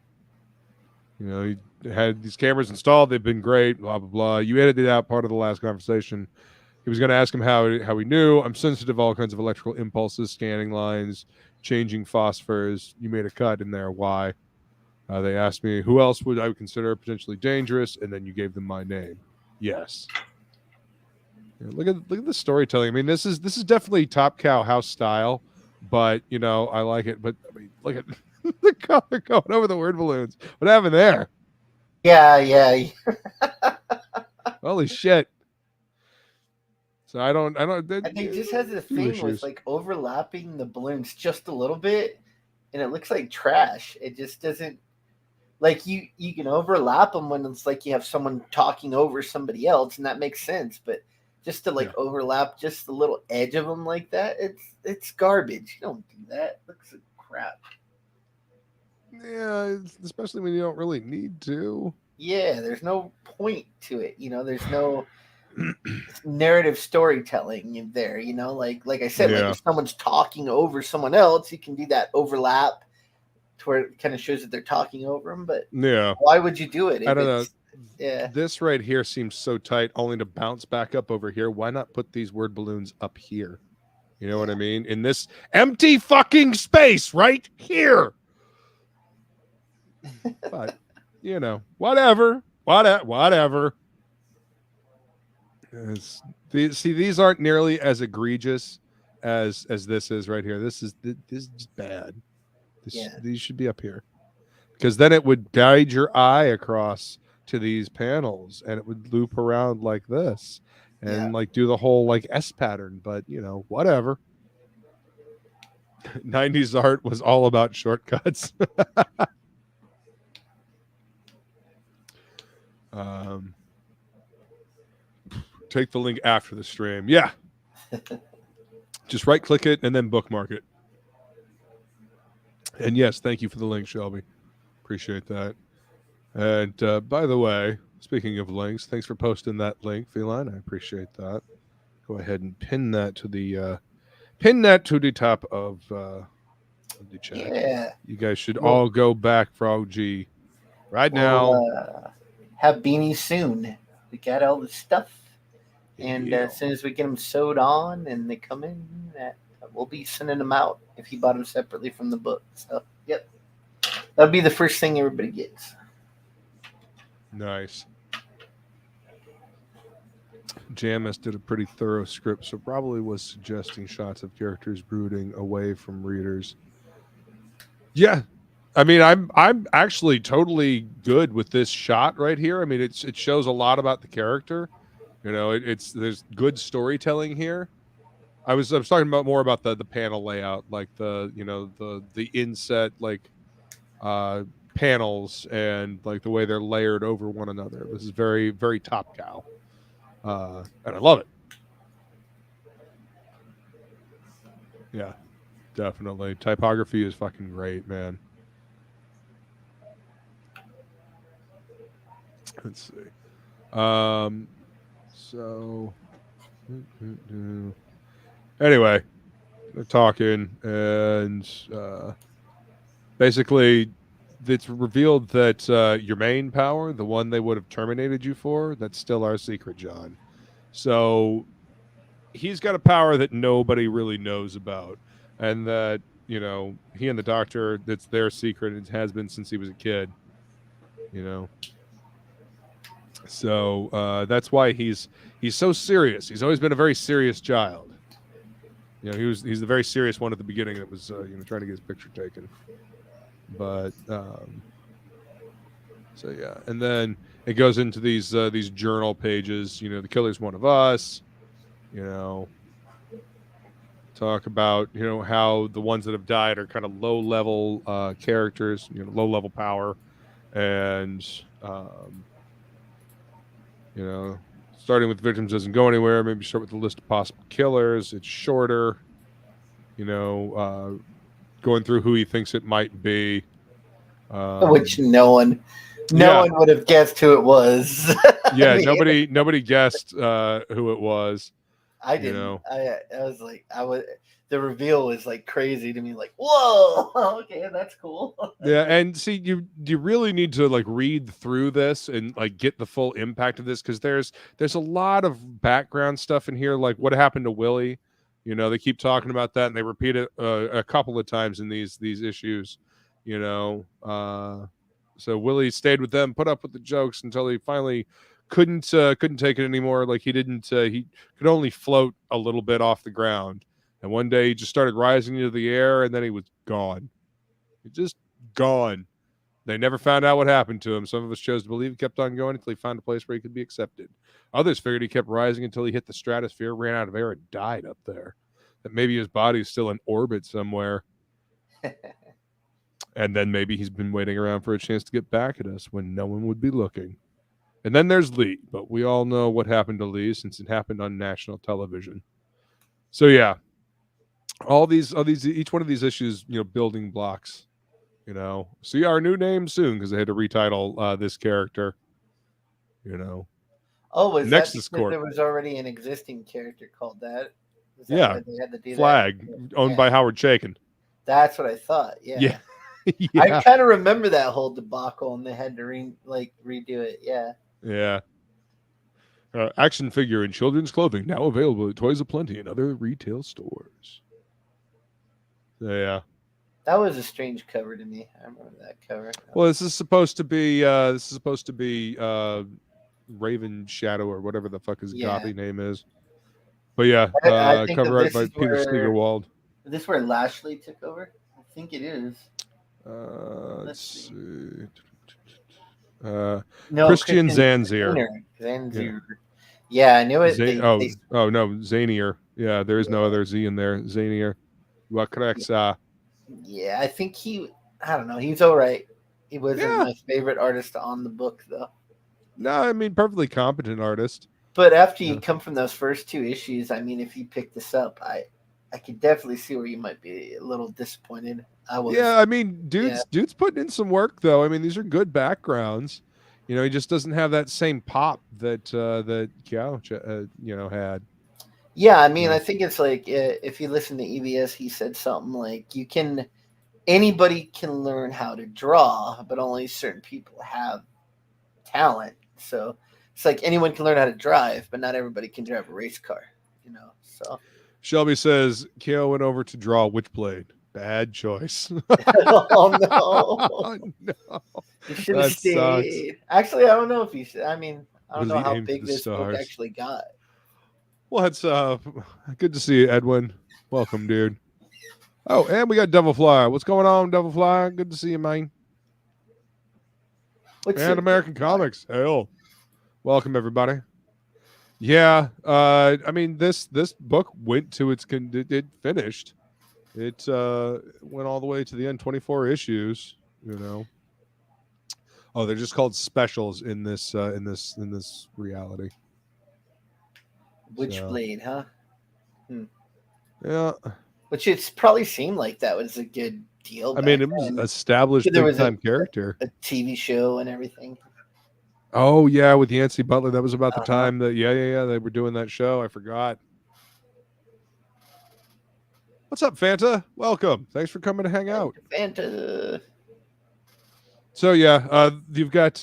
You know, he had these cameras installed. They've been great. Blah blah blah. You edited out part of the last conversation. He was going to ask him how he knew. I'm sensitive to all kinds of electrical impulses, scanning lines, changing phosphors. You made a cut in there. Why? They asked me who else would I consider potentially dangerous, and then you gave them my name. Yes. Yeah, look at the storytelling. I mean, this is definitely Top Cow house style, but you know I like it. But I mean, look at the color going over the word balloons. What happened there? Yeah. Holy shit! So I don't. I think just has a thing issues. with like overlapping the balloons just a little bit, and it looks like trash. It just doesn't. Like you can overlap them when it's like you have someone talking over somebody else, and that makes sense. But just to like overlap just the little edge of them like that, it's garbage. You don't do that. It looks like crap. Yeah, especially when you don't really need to. Yeah, there's no point to it. You know, there's no narrative storytelling there. You know, like I said, like if someone's talking over someone else, you can do that overlap to where it kind of shows that they're talking over them. But why would you do it? I don't know. Yeah, this right here seems so tight, only to bounce back up over here. Why not put these word balloons up here? You know what I mean? In this empty fucking space right here. But you know, whatever. These aren't nearly as egregious as this is right here. This is just bad. These should be up here, because then it would guide your eye across to these panels, and it would loop around like this, and like do the whole like S pattern. But you know, whatever. 90s art was all about shortcuts. Take the link after the stream. Yeah. Just right click it and then bookmark it. And yes, thank you for the link, Shelby. Appreciate that. And by the way, speaking of links, thanks for posting that link, Feline. I appreciate that. Go ahead and pin that to the top of the chat. Yeah. You guys should all go back for OG right now. Have beanies soon. We got all the stuff. And as soon as we get them sewed on and they come in, we'll be sending them out if you bought them separately from the book. So, yep. That'll be the first thing everybody gets. Nice. Jamis did a pretty thorough script, so probably was suggesting shots of characters brooding away from readers. Yeah. I mean, I'm actually totally good with this shot right here. I mean, it shows a lot about the character. You know, there's good storytelling here. I was talking about more about the panel layout, like the inset like panels and like the way they're layered over one another. This is very, very Top Cow, and I love it. Yeah, Definitely. Typography is fucking great, man. Let's see. So anyway, they're talking, and basically it's revealed that your main power, the one they would have terminated you for, that's still our secret, John. So he's got a power that nobody really knows about, and that, you know, he and the doctor, that's their secret. It has been since he was a kid, you know. So that's why he's so serious. He's always been a very serious child. You know, he's the very serious one at the beginning that was you know, trying to get his picture taken. But so yeah, and then it goes into these journal pages. You know, the killer's one of us. You know, talk about, you know, how the ones that have died are kind of low level characters. You know, low level power, and you know, starting with victims doesn't go anywhere. Maybe start with the list of possible killers. It's shorter. You know, going through who he thinks it might be. Which no one would have guessed who it was. Yeah, I mean, nobody guessed who it was. I didn't. You know? I was like, the reveal was like crazy to me. Like, whoa, okay, that's cool. Yeah, and see, you really need to like read through this and like get the full impact of this, because there's a lot of background stuff in here, like what happened to Willie. You know, they keep talking about that, and they repeat it a couple of times in these issues. You know, so Willie stayed with them, put up with the jokes until he finally couldn't take it anymore. Like he could only float a little bit off the ground, and one day he just started rising into the air, and then he was gone. He just gone. They never found out what happened to him. Some of us chose to believe he kept on going until he found a place where he could be accepted. Others figured he kept rising until he hit the stratosphere, ran out of air, and died up there. That maybe his body's still in orbit somewhere. And then maybe he's been waiting around for a chance to get back at us when no one would be looking. And then there's Lee, but we all know what happened to Lee since it happened on national television. So yeah, all these each one of these issues, you know, building blocks. You know, see our new name soon, because they had to retitle this character. You know, Oh, was Nexus that because Corp. there was already an existing character called that? Was that Yeah, why they had to do Flag, that? owned by Howard Chaykin. That's what I thought. Yeah. Yeah. I kind of remember that whole debacle, and they had to redo it. Yeah. Yeah. Action figure and children's clothing now available at Toys of Plenty and other retail stores. So, yeah. That was a strange cover to me. I remember that cover. Well, this is supposed to be Raven Shadow, or whatever the fuck his copy name is. But yeah, I think cover art by Peter where, Steigerwald. Is this where Lashley took over? I think it is. Let's see. No, Christian Zanzier. Zanzier. Yeah, I knew it. No, Zanier. Yeah, there is no other Z in there. Zanier. Yeah, I think I don't know. He's all right. He wasn't my favorite artist on the book, though. No, I mean, perfectly competent artist. But after you come from those first two issues, I mean, if you pick this up, I could definitely see where you might be a little disappointed. I was. Yeah, I mean, dude's putting in some work, though. I mean, these are good backgrounds. You know, he just doesn't have that same pop that Kiao, you know, had. Yeah, I mean, I think it's like if you listen to EVS, he said something like, anybody can learn how to draw, but only certain people have talent. So it's like anyone can learn how to drive, but not everybody can drive a race car, you know. So Shelby says Kiao went over to draw Witchblade. Bad choice. Oh no. Oh, no. He should have stayed. Sucks. Actually, I don't know if he should. I mean, I don't know how big this book actually got. What's up? Good to see you, Edwin. Welcome, dude. Oh, and we got Devilfly. What's going on, Devilfly? Good to see you, man. And American Comics. Hell. Welcome, everybody. Yeah, I mean, this book went to it finished. It went all the way to the end, 24 issues, you know. Oh, they're just called specials in this reality. Witchblade, huh? Yeah. Which it's probably seemed like that was a good deal. I mean, back it was then. established There big was time character. a TV show and everything. Oh yeah, with Yancey Butler, that was about the Uh-huh. time that they were doing that show. I forgot. What's up, Fanta? Welcome. Thanks for coming to hang out. Fanta. So yeah, you've got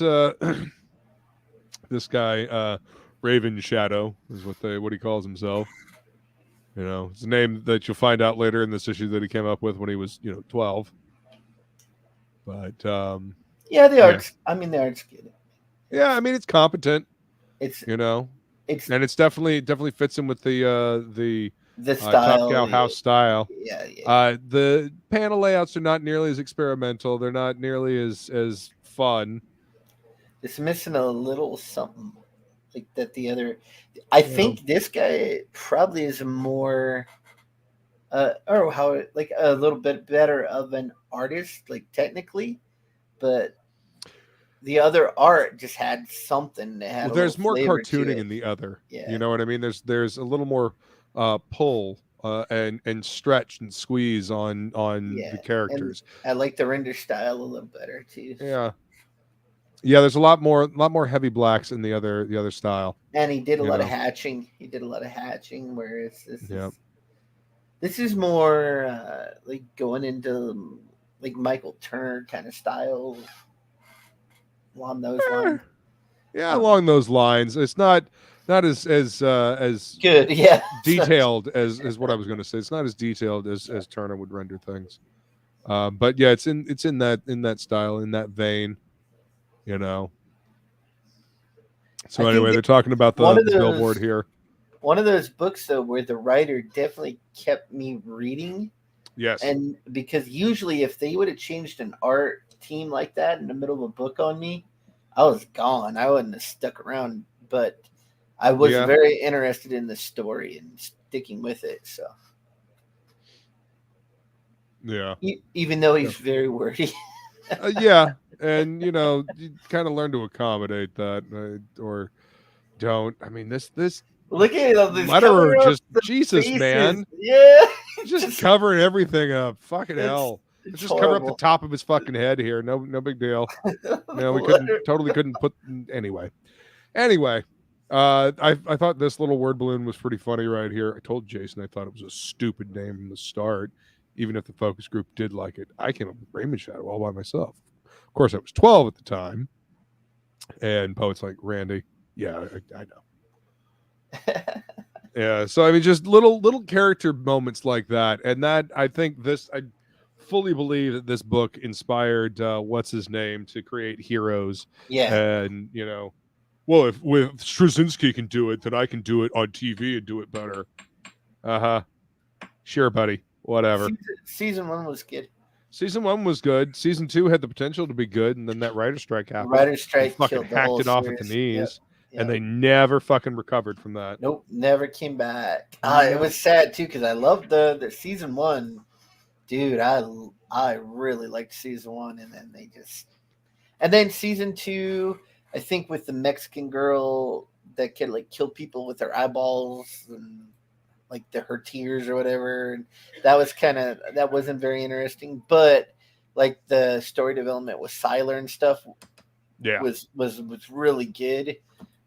this guy, Raven Shadow, is what he calls himself. You know, it's a name that you'll find out later in this issue that he came up with when he was 12. But yeah, the art's. I mean, the art's good. Yeah, I mean it's competent. It's it's and it's definitely fits in with the style, Top Cow house style. Yeah. The panel layouts are not nearly as experimental. They're not nearly as fun. It's missing a little something like that. The other, I think this guy probably is more, or how like a little bit better of an artist, like technically, but the other art just had something that had. There's more cartooning in the other. Yeah. You know what I mean? There's a little more pull and stretch and squeeze on the characters. And I like the render style a little better too. Yeah, there's a lot more heavy blacks in the other style. And he did a lot of hatching. Whereas this is more like going into like Michael Turner kind of style along those lines. Yeah, along those lines. It's not as good, detailed as what I was going to say. It's not as detailed as Turner would render things. But yeah, it's in that style, in that vein. So anyway, they're talking about the billboard here. One of those books though where the writer definitely kept me reading. Yes. And because usually if they would have changed an art team like that in the middle of a book on me, I was gone. I wouldn't have stuck around. But I was very interested in the story and sticking with it. So yeah. Even though he's very wordy. Yeah. And you kind of learn to accommodate that, or don't. I mean, this look at this letterer, just Jesus, faces. Man, just covering everything up. Fucking hell, just cover up the top of his fucking head here. No big deal. We couldn't put anyway. I thought this little word balloon was pretty funny right here. I told Jason I thought it was a stupid name from the start, even if the focus group did like it. I came up with Raymond Shadow all by myself. Of course, I was 12 at the time, and poets like Randy. Yeah, I know. Yeah, so I mean, just little character moments like that, and that I fully believe that this book inspired what's his name to create Heroes. Yeah, and well, if Straczynski can do it, then I can do it on TV and do it better. Sure, buddy. Whatever. Season 1 was good. Season 1 was good. Season 2 had the potential to be good, and then that writer strike happened. Writer strike fucking hacked it off at the knees, and they never fucking recovered from that. Nope, never came back. It was sad too because I loved the season 1, dude. I really liked season 1, and then season 2. I think with the Mexican girl that could like kill people with her eyeballs and like her tears or whatever. And that wasn't very interesting, but like the story development with Siler and stuff was really good.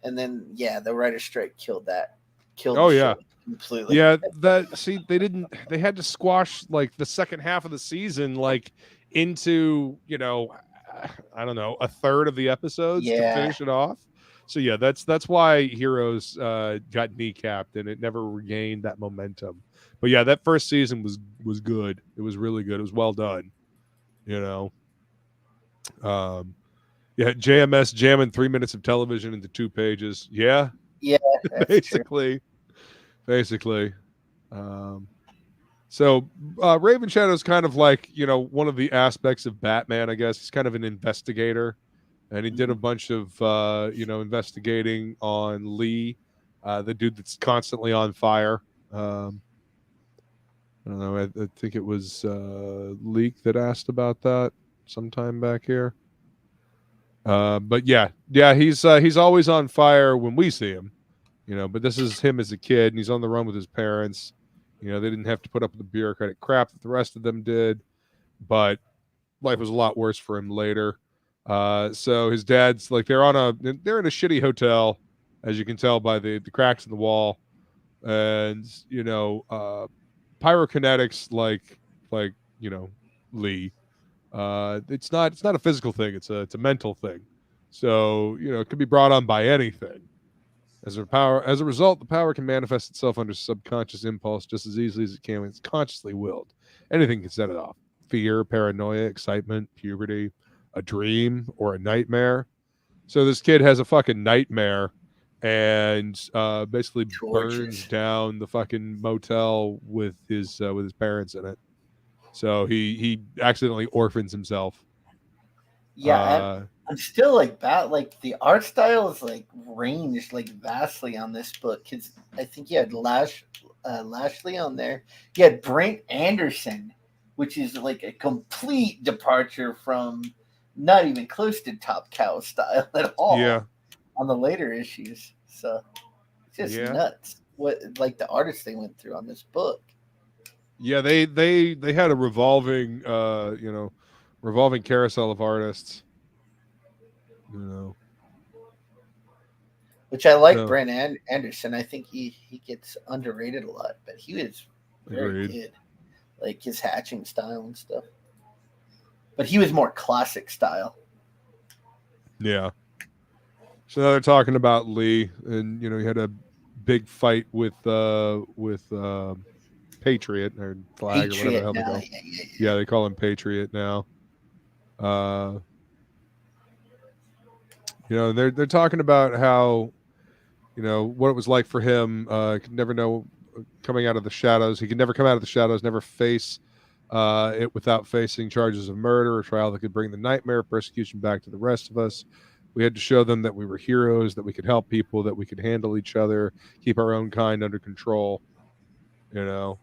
And then, the writer's strike killed that. Completely. Yeah. They had to squash like the second half of the season, like into, I don't know, a third of the episodes to finish it off. So that's why Heroes got kneecapped and it never regained that momentum. But yeah, that first season was good. It was really good. It was well done. JMS jamming 3 minutes of television into 2 pages. Yeah. Yeah. Basically. So Raven Shadow's kind of like, one of the aspects of Batman, I guess. He's kind of an investigator. And he did a bunch of, investigating on Lee, the dude that's constantly on fire. I don't know. I think it was Leak that asked about that sometime back here. But he's always on fire when we see him, But this is him as a kid, and he's on the run with his parents. You know, they didn't have to put up with the bureaucratic crap that the rest of them did, but life was a lot worse for him later. So his dad's like they're in a shitty hotel, as you can tell by the cracks in the wall, and you know, pyrokinetics like you know, Lee. It's not a physical thing. It's a mental thing. So you know, it can be brought on by anything. As a result, the power can manifest itself under subconscious impulse just as easily as it can when it's consciously willed. Anything can set it off: fear, paranoia, excitement, puberty, a dream, or a nightmare. So this kid has a fucking nightmare and basically burns Torches. down the fucking motel with his parents in it. So he accidentally orphans himself. Yeah, I'm still like that. Like the art style is like ranged like vastly on this book because I think you had Lashley on there. You had Brent Anderson, which is like a complete departure from not even close to Top Cow style at all. Yeah. On the later issues, so it's just nuts. What like the artists they went through on this book. Yeah, they had a revolving revolving carousel of artists. You know. Which I like So, Brent Anderson. I think he gets underrated a lot, but he was very good. Like his hatching style and stuff. But he was more classic style. Yeah. So now they're talking about Lee, and you know, he had a big fight with Patriot or Flag or whatever the hell they call. Yeah, they call him Patriot now. You know, they're talking about how, you know, what it was like for him. Could never know coming out of the shadows. He could never come out of the shadows, never face it without facing charges of murder, a trial that could bring the nightmare of persecution back to the rest of us. We had to show them that we were heroes, that we could help people, that we could handle each other, keep our own kind under control. You know,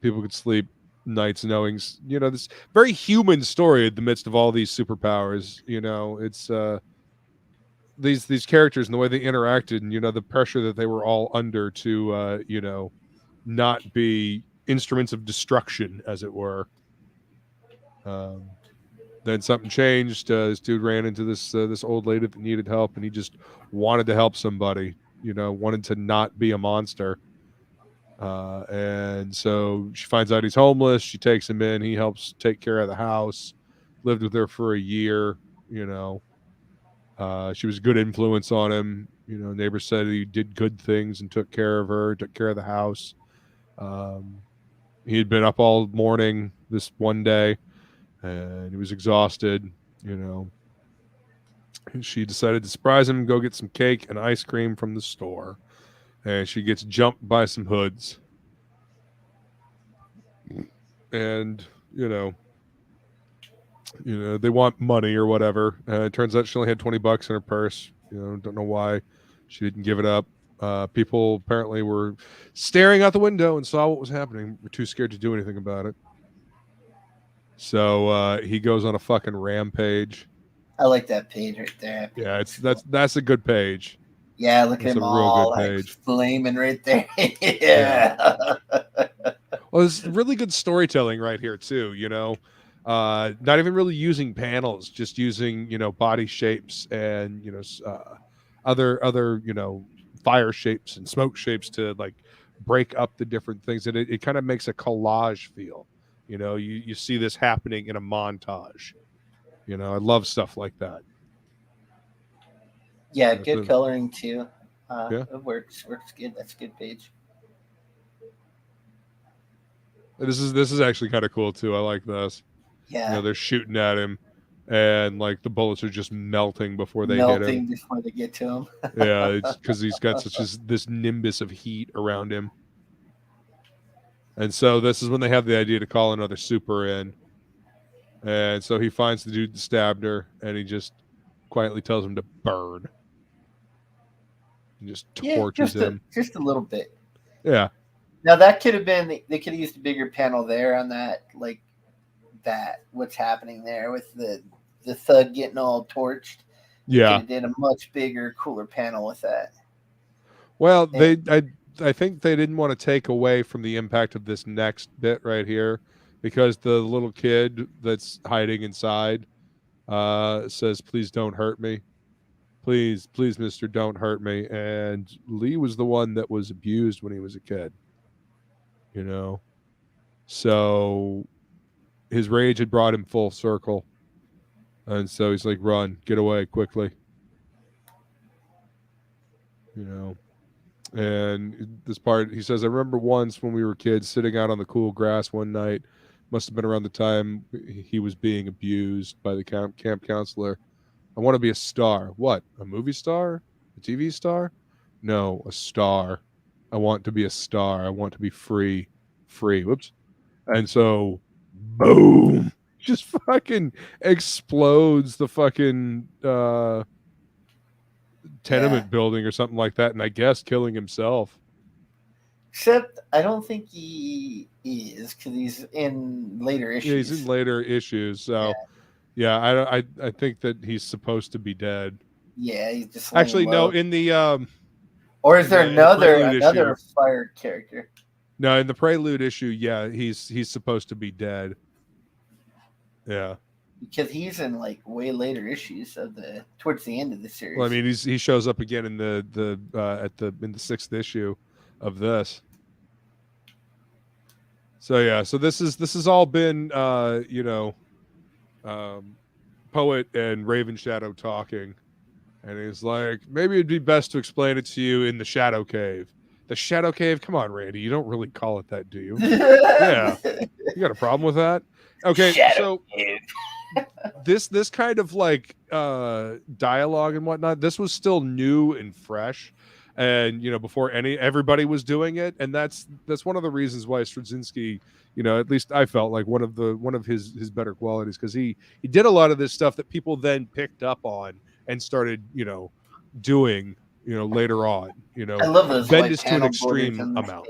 people could sleep nights knowing, you know, this very human story in the midst of all these superpowers. You know, it's these characters and the way they interacted, and you know, the pressure that they were all under to you know, not be instruments of destruction, as it were. Then something changed. This dude ran into this old lady that needed help, and he just wanted to help somebody. You know, wanted to not be a monster. And so she finds out he's homeless. She takes him in. He helps take care of the house. Lived with her for a year. You know, she was a good influence on him. You know, neighbors said he did good things and took care of her, took care of the house. He had been up all morning this one day, and he was exhausted. You know, and she decided to surprise him and go get some cake and ice cream from the store. And she gets jumped by some hoods. And, you know, they want money or whatever. It turns out she only had $20 in her purse. You know, don't know why she didn't give it up. People apparently were staring out the window and saw what was happening. Were too scared to do anything about it. So he goes on a fucking rampage. I like that page right there. Yeah, that's a good page. Yeah, look at him all like flaming right there. Yeah. Well, there's really good storytelling right here too. You know, not even really using panels, just using, you know, body shapes and, you know, other you know, fire shapes and smoke shapes to like break up the different things, and it kind of makes a collage feel. You know, you see this happening in a montage. You know, I love stuff like that. Yeah, good coloring too. Yeah, it works good. That's a good page. This is actually kind of cool too. I like this. Yeah, you know, they're shooting at him, and like the bullets are just melting before they hit him. Before they get to him. Yeah, it's because he's got this nimbus of heat around him. And so this is when they have the idea to call another super in. And so he finds the dude that stabbed her, and he just quietly tells him to burn. And just torches him. Just a little bit. Yeah. Now that could have been, they could have used a bigger panel there on that, like that, what's happening there with the thug getting all torched. Yeah. They did a much bigger, cooler panel with that. Well, they I think they didn't want to take away from the impact of this next bit right here, because the little kid that's hiding inside says, "Please don't hurt me. Please, please, mister, don't hurt me." And Lee was the one that was abused when he was a kid, you know? So his rage had brought him full circle. And so he's like, run, get away quickly. You know? And this part, he says, I remember once when we were kids sitting out on the cool grass one night, must have been around the time he was being abused by the camp counselor. I want to be a star. What? A movie star? A TV star? No, a star. I want to be a star. I want to be free. Free. Whoops. And so, boom, just fucking explodes the fucking tenement building or something like that, and I guess killing himself. Except I don't think he is, because he's in later issues. Yeah, he's in later issues, so yeah, I think that he's supposed to be dead. Yeah, he's just actually no. In the or is there another issue, fire character? No, in the Prelude issue, yeah, he's supposed to be dead. Yeah. Because he's in like way later issues of towards the end of the series. Well, I mean, he shows up again in the 6th issue of this. So yeah, so this has all been Poet and Raven Shadow talking, and he's like, maybe it'd be best to explain it to you in the Shadow Cave. The Shadow Cave? Come on, Randy, you don't really call it that, do you? Yeah, you got a problem with that? Okay, Shadow Cave. this kind of like dialogue and whatnot, this was still new and fresh, and before everybody was doing it, and that's one of the reasons why Straczynski, at least I felt like one of his better qualities, because he did a lot of this stuff that people then picked up on and started doing later on. I love those Bendis to an extreme amount.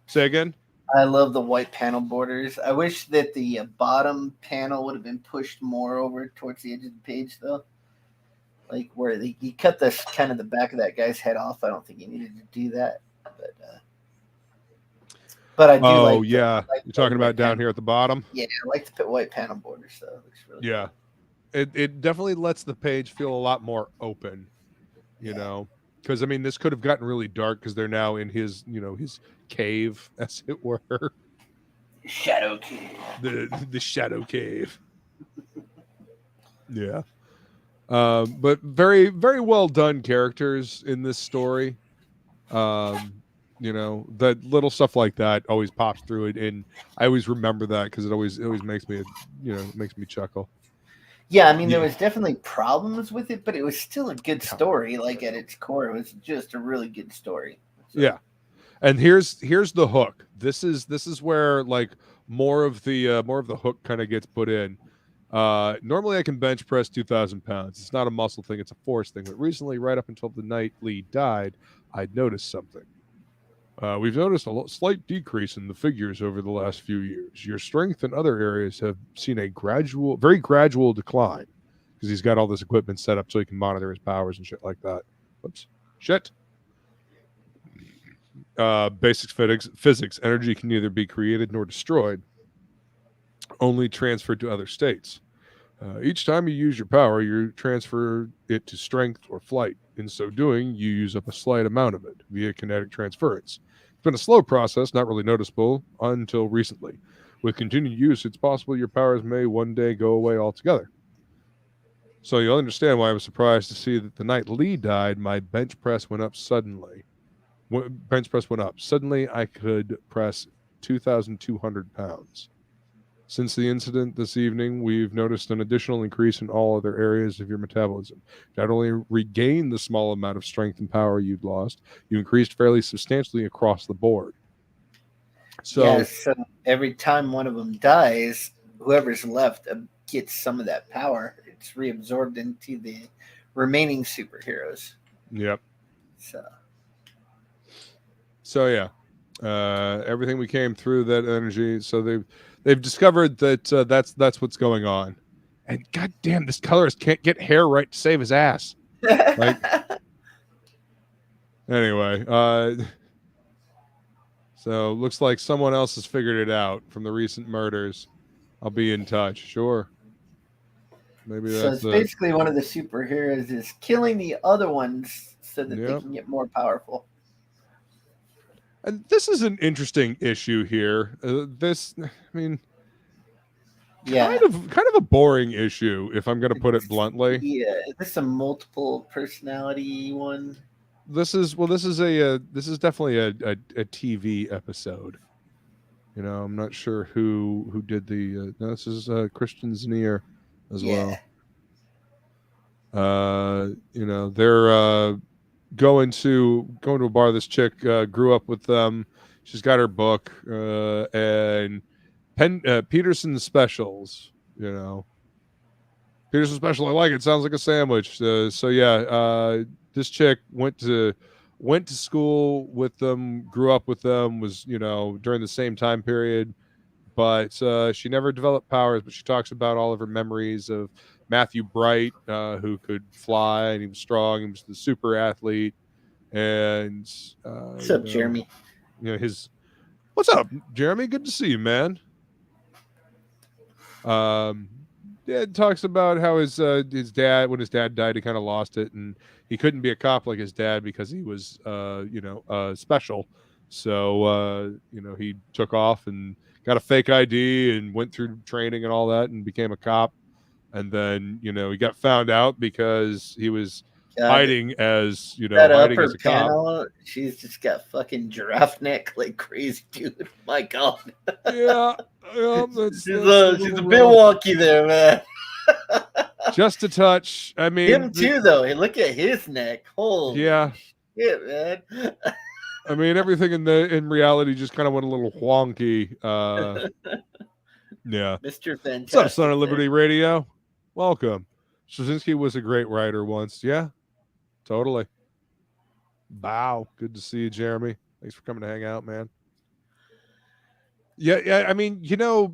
Say again. I love the white panel borders. I wish that the bottom panel would have been pushed more over towards the edge of the page, though. Like where he cut the kind of the back of that guy's head off. I don't think he needed to do that, but I do. Oh yeah, you're talking about down here at the bottom. Yeah, I like the white panel borders, so it looks really cool. It definitely lets the page feel a lot more open, because I mean this could have gotten really dark because they're now in his his cave, as it were. Shadow Cave. The Shadow Cave. Yeah. But very, very well done characters in this story. That little stuff like that always pops through it, and I always remember that because it always makes me, makes me chuckle. Yeah, I mean, there was definitely problems with it, but it was still a good story. Like at its core, it was just a really good story. So. Yeah, and here's the hook. This is where like more of the hook kind of gets put in. Normally I can bench press 2,000 pounds. It's not a muscle thing, it's a force thing. But recently, right up until the night Lee died, I'd noticed something. We've noticed a slight decrease in the figures over the last few years. Your strength in other areas have seen a very gradual decline, because he's got all this equipment set up so he can monitor his powers and shit like that. Whoops. Shit. Basic physics. Energy can neither be created nor destroyed, only transferred to other states. Each time you use your power, you transfer it to strength or flight. In so doing, you use up a slight amount of it via kinetic transference. It's been a slow process, not really noticeable until recently. With continued use, it's possible your powers may one day go away altogether. So you'll understand why I was surprised to see that the night Lee died, my bench press went up suddenly. Suddenly, I could press 2,200 pounds. Since the incident this evening, we've noticed an additional increase in all other areas of your metabolism. Not only regained the small amount of strength and power you'd lost, you increased fairly substantially across the board. So every time one of them dies, whoever's left gets some of that power. It's reabsorbed into the remaining superheroes. Yep. So yeah, everything we came through that energy. So they've discovered that that's what's going on, and goddamn, this colorist can't get hair right to save his ass. Like, anyway, So looks like someone else has figured it out from the recent murders. I'll be in touch. Sure. Maybe So that's it's basically one of the superheroes is killing the other ones so that they can get more powerful. And this is an interesting issue here. Kind of a boring issue, if I'm going to put it bluntly. Yeah, is this a multiple personality one? This is definitely a TV episode. You know, I'm not sure who did the. No, this is Christian Zanier as well. You know, they're going to a bar. This chick grew up with them. She's got her book and Peterson specials. You know, Peterson special. I like it. Sounds like a sandwich. So yeah, this chick went to school with them, grew up with them, was during the same time period, but she never developed powers. But she talks about all of her memories of Matthew Bright, who could fly and he was strong. He was the super athlete. And what's up, Jeremy? What's up, Jeremy? Good to see you, man. Yeah, it talks about how his dad, when his dad died, he kind of lost it, and he couldn't be a cop like his dad because he was special. So he took off and got a fake ID and went through training and all that and became a cop. And then he got found out because he was hiding as that hiding upper as a panel, cop. She's just got fucking giraffe neck like crazy, dude. My God. Yeah, she's a bit wonky there, man. Just a touch. I mean, him too, though. Hey, look at his neck. Holy shit, man. I mean, everything in reality just kind of went a little wonky. Yeah, Mr. Fantastic. What's up, Son of Liberty Radio? Welcome. Straczynski was a great writer once. Yeah, totally. Bow. Good to see you, Jeremy. Thanks for coming to hang out, man. Yeah. I mean, her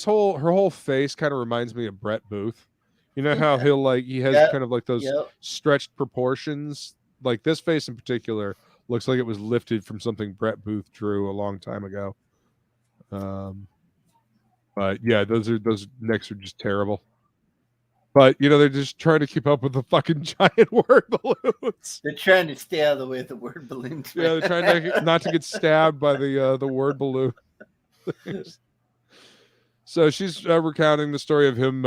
whole face kind of reminds me of Brett Booth. You know how he has kind of like those stretched proportions. Like this face in particular looks like it was lifted from something Brett Booth drew a long time ago. But yeah, those necks are just terrible. But they're just trying to keep up with the fucking giant word balloons. They're trying to stay out of the way of the word balloons. Yeah, they're trying not to get stabbed by the word balloon. So she's recounting the story of him,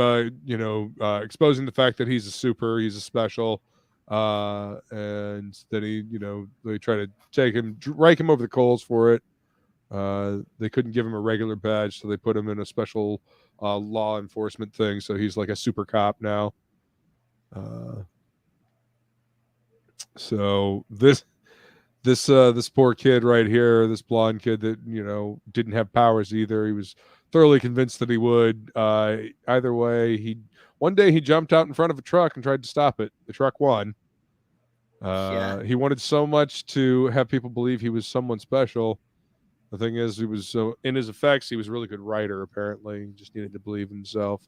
exposing the fact that he's a special, and then they try to take him, rake him over the coals for it. They couldn't give him a regular badge, so they put him in a special law enforcement thing. So he's like a super cop now. So this poor kid right here, this blonde kid that didn't have powers either. He was thoroughly convinced that he would. Either way, one day he jumped out in front of a truck and tried to stop it. The truck won. He wanted so much to have people believe he was someone special. The thing is, he was in his effects, he was a really good writer, apparently. He just needed to believe himself.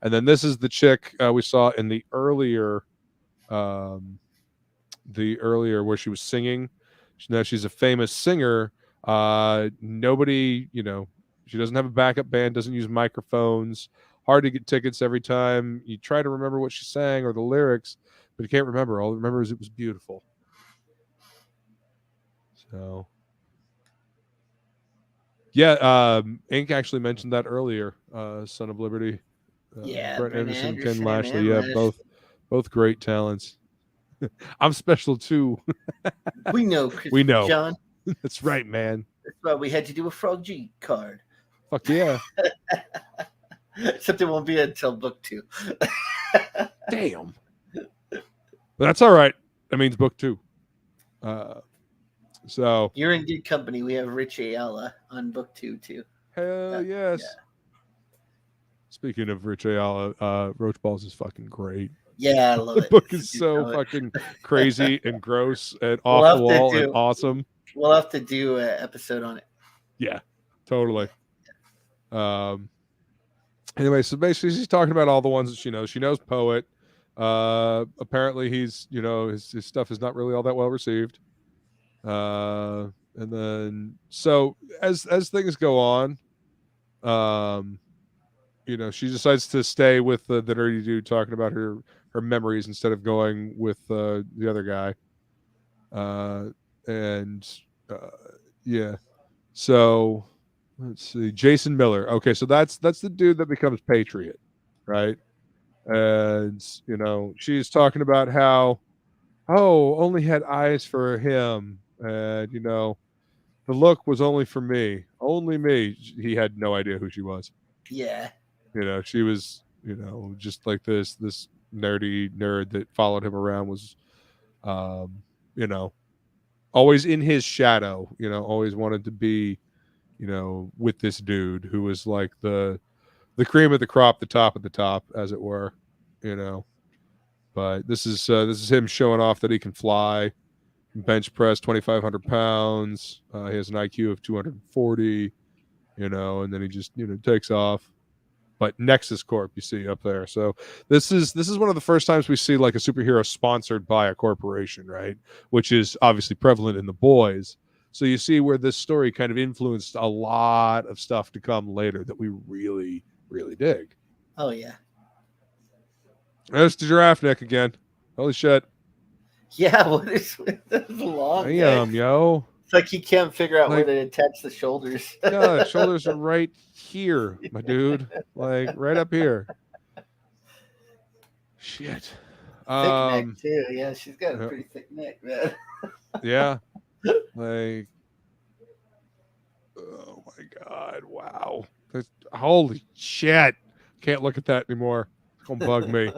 And then this is the chick we saw in the earlier where she was singing. Now she's a famous singer. Nobody, she doesn't have a backup band, doesn't use microphones. Hard to get tickets every time. You try to remember what she sang or the lyrics, but you can't remember. All you remember is it was beautiful. So... yeah, Ink actually mentioned that earlier. Son of Liberty, Brett Anderson, Ken Lashley. Yeah, both great talents. I'm special too. We know. We know. John. That's right, man. That's why we had to do a Frog G card. Fuck yeah. Except it won't be until book 2. Damn. But that's all right. That means book 2. So you're in good company. We have Rich Ayala on book 2 too. Hell yes. Yeah. Speaking of Rich Ayala, Roach Balls is fucking great. Yeah, I love it. The book is so fucking crazy and gross and awful and awesome. We'll have to do an episode on it. Yeah, totally. Anyway, so basically she's talking about all the ones that she knows. She knows Poet. Apparently he's, his stuff is not really all that well received. And then so as things go on, she decides to stay with the nerdy dude talking about her memories instead of going with the other guy. And yeah. So let's see, Jason Miller. Okay, so that's the dude that becomes Patriot, right? And she's talking about how, only had eyes for him, and the look was only for me, only me. He had no idea who she was. Yeah. She was, just like this nerdy nerd that followed him around, was, um, you know, always in his shadow. Always wanted to be, with this dude who was like the cream of the crop, the top of the top, as it were. You know, but this is him showing off that he can fly, bench press 2,500 pounds. He has an IQ of 240. And then he just takes off. But Nexus Corp, you see up there. So this is one of the first times we see like a superhero sponsored by a corporation, right? Which is obviously prevalent in The Boys. So you see where this story kind of influenced a lot of stuff to come later that we really, really dig. Oh yeah. There's the giraffe neck again. Holy shit. Yeah, what is with the long neck? Yo. It's like he can't figure out Like, where to attach the shoulders. yeah, the shoulders are right here, my dude. Like right up here. Shit. Thick neck too. Yeah, she's got a pretty thick neck, man. Yeah. Like, oh my god, wow. Holy shit. Can't look at that anymore. It's gonna bug me.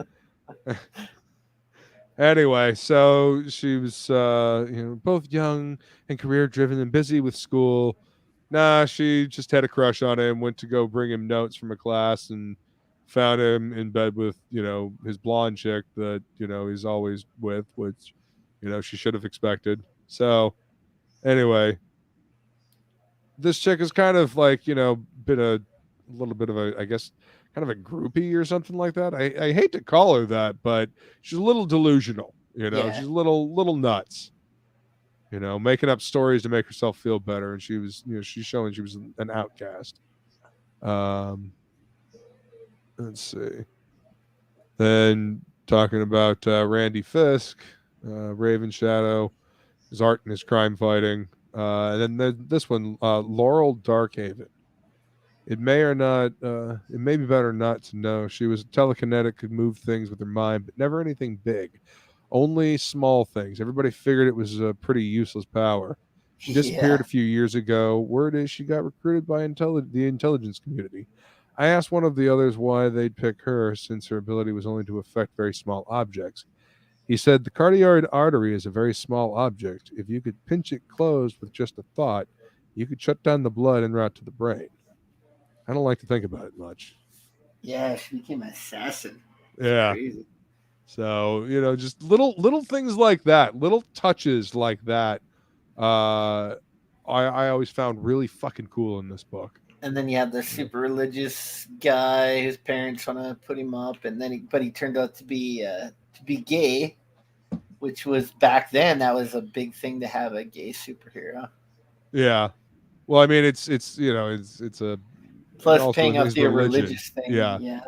Anyway, so she was both young and career driven and busy with school. Nah, she just had a crush on him, went to go bring him notes from a class, and found him in bed with, his blonde chick that, he's always with, which, she should have expected. So anyway, this chick is kind of like, been a little bit of a, I guess, kind of a groupie or something like that. I hate to call her that, but she's a little delusional, Yeah. She's a little nuts, making up stories to make herself feel better. And she was, she's showing she was an outcast. Let's see. Then talking about Randy Fisk, Raven Shadow, his art and his crime fighting. And then this one, Laurel Darkhaven. It may be better not to know. She was telekinetic, could move things with her mind, but never anything big. Only small things. Everybody figured it was a pretty useless power. She disappeared a few years ago. Word is she got recruited by the intelligence community. I asked one of the others why they'd pick her, since her ability was only to affect very small objects. He said the carotid artery is a very small object. If you could pinch it closed with just a thought, you could shut down the blood en route to the brain. I don't like to think about it much. Yeah, she became an assassin. That's yeah. Crazy. So, just little things like that, little touches like that. I always found really fucking cool in this book. And then you have the super religious guy whose parents want to put him up, and then he turned out to be gay, which was back then that was a big thing to have a gay superhero. Yeah. Well, I mean, it's a plus paying off the religious thing. Yeah.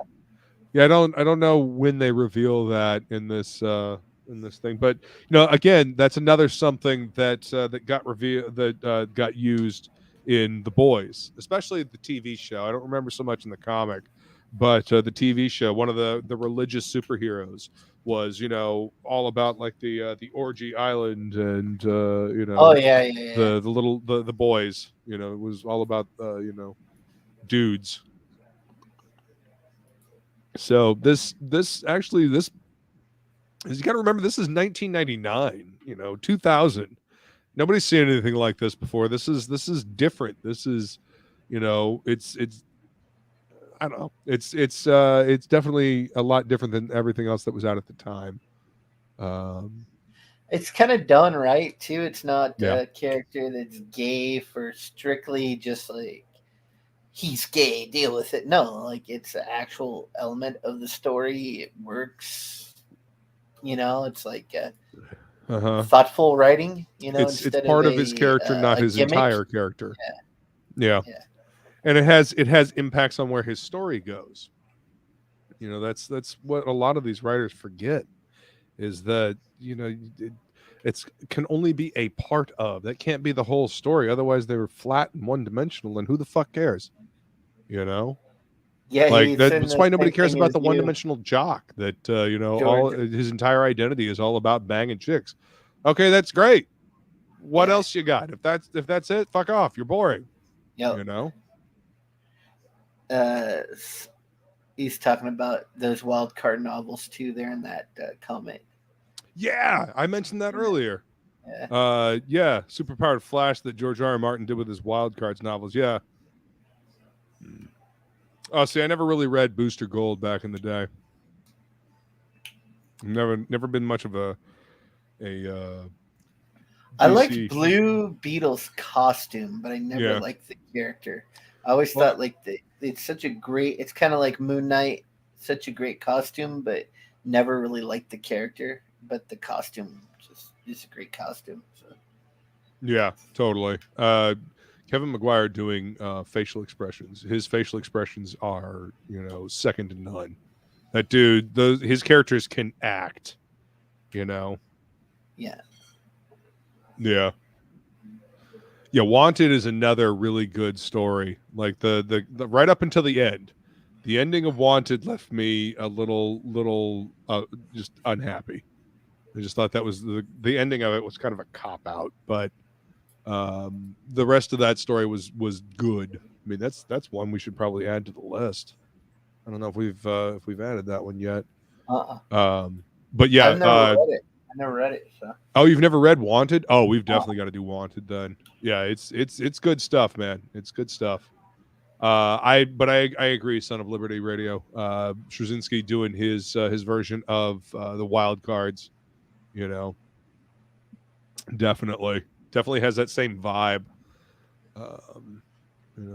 Yeah, I don't know when they reveal that in this thing, but again, that's another something that got revealed, that got used in The Boys, especially the TV show. I don't remember so much in the comic, but the TV show, one of the religious superheroes was all about like the orgy island, and oh yeah. the little the boys, it was all about dudes. So this you got to remember, this is 1999, 2000. Nobody's seen anything like this before. This is different. This is, it's I don't know. It's definitely a lot different than everything else that was out at the time. It's kind of done right too. It's not a character that's gay for strictly just like he's gay, deal with it. No, like it's an actual element of the story. It works. It's like thoughtful writing. It's instead part of of his character, not a his gimmick. entire character. Yeah. And it has impacts on where his story goes. That's what a lot of these writers forget, is that it's can only be a part of. That can't be the whole story. Otherwise, they were flat and one dimensional. And who the fuck cares? Yeah, Like he's saying that's the why nobody same cares thing about as the you, one-dimensional jock. That all George. his entire identity is all about banging chicks. Okay, that's great. What else you got? If that's it, fuck off. You're boring. Yep. He's talking about those wild card novels too. There in that comment. Yeah, I mentioned that earlier. Yeah. Superpowered Flash that George R. R. Martin did with his Wild Cards novels. Yeah. Oh, see, I never really read Booster Gold back in the day. Never been much of a I liked Blue Beetle's costume, but I never liked the character. I always thought it's such a great. It's kind of like Moon Knight, such a great costume, but never really liked the character. But the costume is a great costume. So. Yeah, totally. Kevin McGuire doing facial expressions. His facial expressions are, second to none. That dude, his characters can act. Yeah. Yeah. Yeah, Wanted is another really good story. Like the right up until the end. The ending of Wanted left me a little just unhappy. I just thought that was the ending of it was kind of a cop out, but the rest of that story was good. I mean, that's one we should probably add to the list. I don't know if we've added that one yet. But yeah, I've never read it. I never read it. So. Oh, you've never read Wanted? Oh, we've definitely got to do Wanted then. Yeah, it's good stuff, man. It's good stuff. I agree. Son of Liberty Radio. Straczynski doing his version of the Wild Cards. Definitely has that same vibe.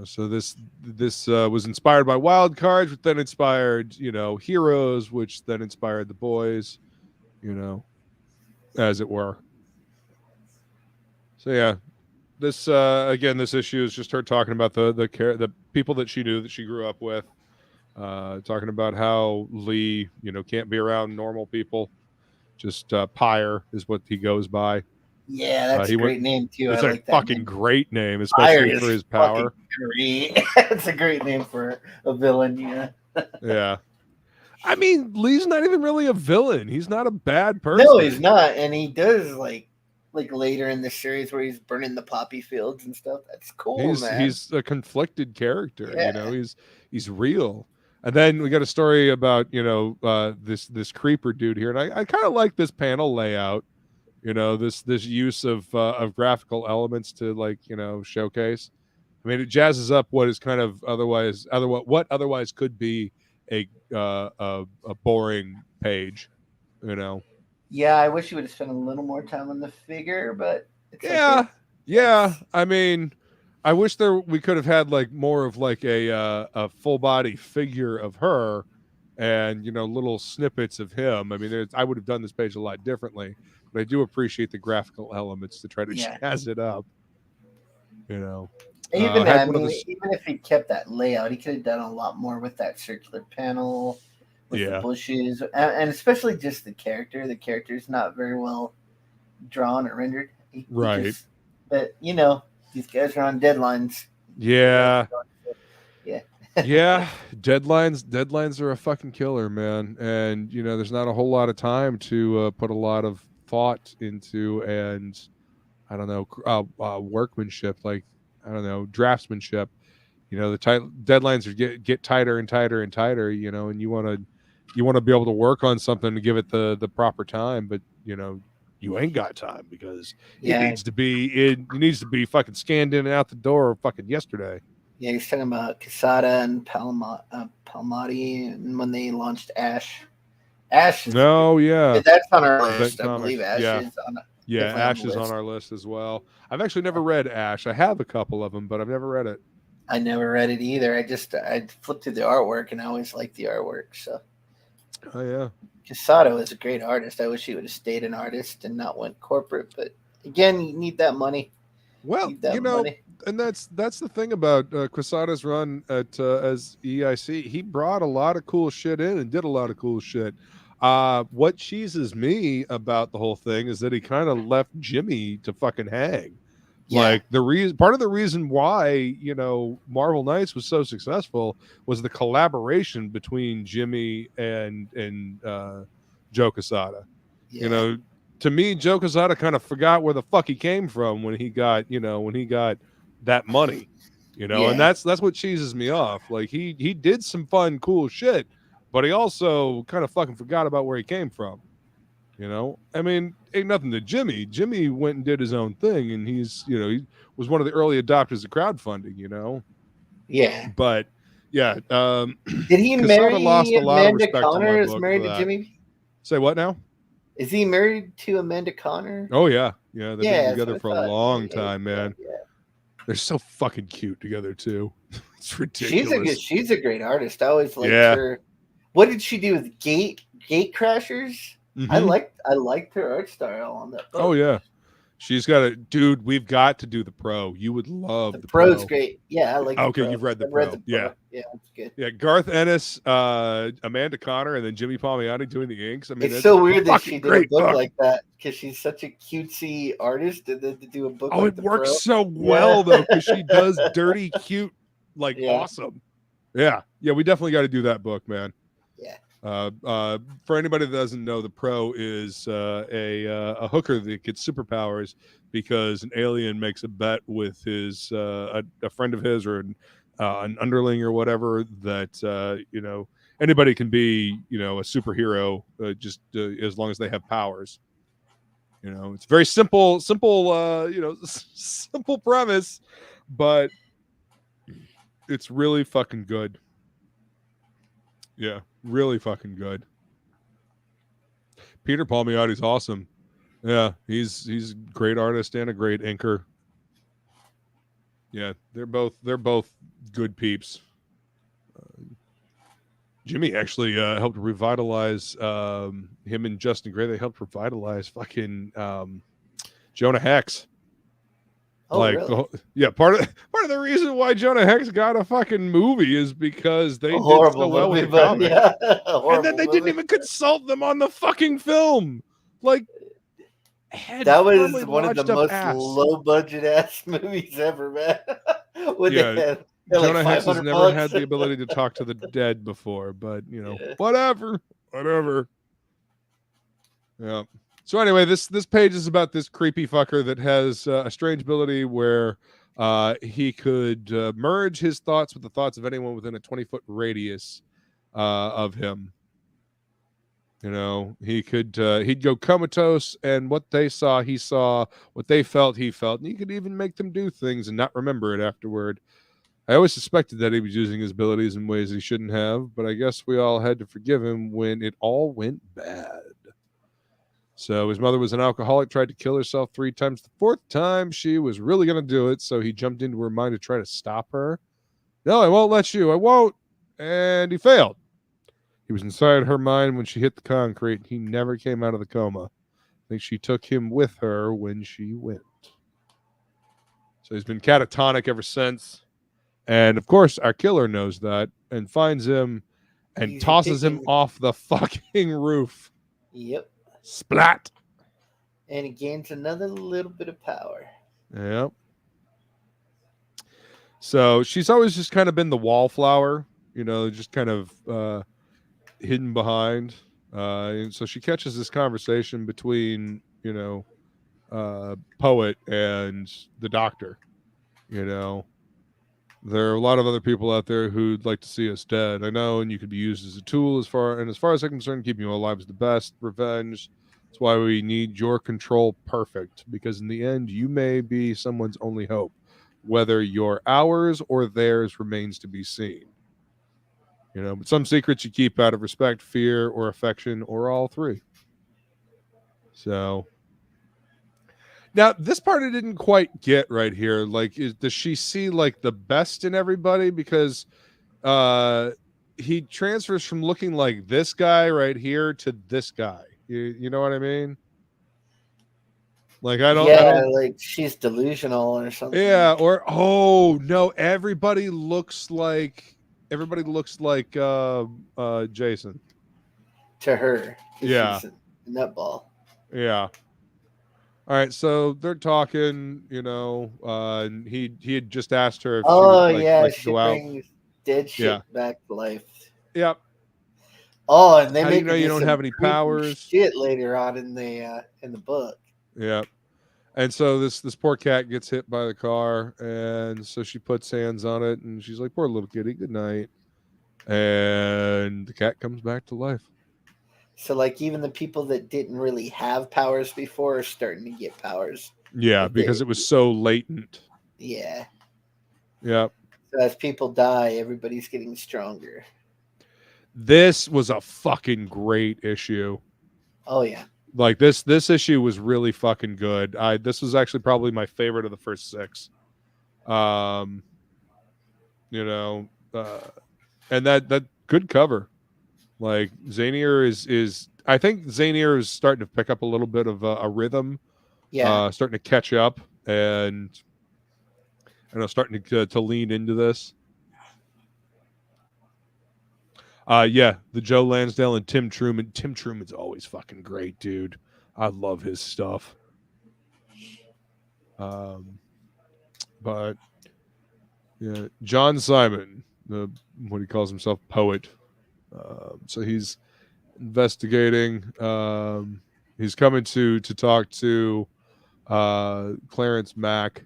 So this was inspired by Wild Cards, which then inspired Heroes, which then inspired The Boys. As it were. So yeah, this again, this issue is just her talking about the people that she knew, that she grew up with, talking about how Lee, can't be around normal people. Just Pyre is what he goes by. Yeah, that's a great name too. It's I a like that fucking name. great name, especially for his power. It's a great name for a villain. Yeah. Yeah. I mean, Lee's not even really a villain. He's not a bad person. No, he's not, and he does like later in the series where he's burning the poppy fields and stuff. That's cool, man. He's a conflicted character. Yeah. He's real. And then we got a story about this creeper dude here, and I kind of like this panel layout. This use of graphical elements to showcase. I mean, it jazzes up what is kind of what otherwise could be a boring page, Yeah, I wish you would have spent a little more time on the figure, but it's yeah. I mean, I wish we could have had more of a full body figure of her, and little snippets of him. I mean, I would have done this page a lot differently, but I do appreciate the graphical elements to try to jazz it up. Even if he kept that layout, he could have done a lot more with that circular panel, with the bushes, and especially just the character. The character is not very well drawn or rendered. But these guys are on deadlines. Yeah. Yeah. Deadlines are a fucking killer, man. And there's not a whole lot of time to put a lot of thought into, and I don't know, workmanship, draftsmanship. The deadlines are get tighter and tighter and tighter, and you want to be able to work on something to give it the proper time, but you ain't got time because it needs to be fucking scanned in and out the door fucking yesterday. Yeah, he's talking about Quesada and Palmati, and when they launched Ash. Ash is that's on our list. I believe Ash is on it. Yeah, Ash is on our list as well. I've actually never read Ash. I have a couple of them, but I've never read it. I never read it either. I flipped through the artwork, and I always liked the artwork. So Oh yeah. Quesada was a great artist. I wish he would have stayed an artist and not went corporate. But again, you need that money. Well, and that's the thing about Quesada's run at as EIC. He brought a lot of cool shit in and did a lot of cool shit. What cheeses me about the whole thing is that he kind of left Jimmy to fucking hang. Yeah. Like part of the reason why Marvel Knights was so successful was the collaboration between Jimmy and Joe Quesada. Yeah. To me, Joe Quesada kind of forgot where the fuck he came from when he got that money, and that's what cheeses me off. Like he did some fun, cool shit, but he also kind of fucking forgot about where he came from. I mean, ain't nothing to Jimmy. Jimmy went and did his own thing, and he was one of the early adopters of crowdfunding. Yeah. But yeah, did he Quesada marry lost a lot of Amanda respect Connor? in my Is book married for to that. Jimmy? Say what now? Is he married to Amanda Connor? Oh yeah, they've been together for a long time, man. Yeah. They're so fucking cute together too. It's ridiculous. She's a great artist. I always liked her. What did she do with Gate Crashers? Mm-hmm. I liked her art style on that book. Oh yeah. She's got a dude. We've got to do the Pro. You would love the Pro's Pro. great. Yeah, I like. Okay, you've read the Pro. Yeah, it's good. Yeah, Garth Ennis, Amanda Connor, and then Jimmy Palmiotti doing the inks. I mean, it's so weird that she did a book book like that because she's such a cutesy artist, and then to do a book. Oh, like it works so well though because she does dirty, cute, awesome. Yeah, we definitely got to do that book, man. Yeah. For anybody that doesn't know, the Pro is a hooker that gets superpowers because an alien makes a bet with his a friend of his or an underling or whatever that anybody can be a superhero just as long as they have powers. It's very simple simple premise, but it's really fucking good. Yeah, really fucking good. Peter Palmiotti's awesome. Yeah, he's a great artist and a great inker. Yeah, they're both good peeps. Jimmy actually helped revitalize him and Justin Gray. They helped revitalize fucking Jonah Hex. Oh, really? Part of the reason why Jonah Hex got a fucking movie is because they did so well with the comic. Yeah, and then they didn't even consult them on the fucking film. Like, that was one of the most low budget ass movies ever, man. Jonah Hex has never had the ability to talk to the dead before, but whatever. Yeah. So anyway, this page is about this creepy fucker that has a strange ability where he could merge his thoughts with the thoughts of anyone within a 20-foot radius of him. He could he'd go comatose, and what they saw, he saw. What they felt, he felt, and he could even make them do things and not remember it afterward. I always suspected that he was using his abilities in ways he shouldn't have, but I guess we all had to forgive him when it all went bad. So his mother was an alcoholic, tried to kill herself 3 times. The 4th time, she was really going to do it, so he jumped into her mind to try to stop her. No, I won't let you. I won't. And he failed. He was inside her mind when she hit the concrete. He never came out of the coma. I think she took him with her when she went. So he's been catatonic ever since. And, of course, our killer knows that and finds him and tosses him off the fucking roof. Yep. Splat. And he gains another little bit of power. Yep. So she's always just kind of been the wallflower, just kind of hidden behind. And so she catches this conversation between, Poet and the doctor. There are a lot of other people out there who'd like to see us dead. I know, and you could be used as a tool as far as I'm concerned, keeping you alive is the best revenge. That's why we need your control perfect, because in the end, you may be someone's only hope. Whether you're ours or theirs remains to be seen. But some secrets you keep out of respect, fear, or affection, or all 3. So now this part I didn't quite get right here. Like, does she see like the best in everybody? Because he transfers from looking like this guy right here to this guy. You know what I mean? Like I don't. like she's delusional or something. Yeah, or oh no, everybody looks like Jason. To her. Yeah. She's a nutball. Yeah. All right, so they're talking, and he had just asked her if she would like to she go out. brings dead shit back to life. Yep. Oh, and they How do make you know you don't have any powers? Shit later on in the book. Yep. And so this poor cat gets hit by the car, and so she puts hands on it, and she's like, "Poor little kitty, good night." And the cat comes back to life. So, like, even the people that didn't really have powers before are starting to get powers. Yeah, because it was so latent. Yeah. Yep. So as people die, everybody's getting stronger. This was a fucking great issue. Oh yeah. Like this issue was really fucking good. This was actually probably my favorite of the first 6. And that good cover. Like Zanier is I think Zanier is starting to pick up a little bit of a rhythm. Yeah. Starting to catch up and starting to lean into this. The Joe Lansdale and Tim Truman. Tim Truman's always fucking great, dude. I love his stuff. But yeah, John Simon, what he calls himself, poet. So he's investigating. He's coming to talk to Clarence Mack.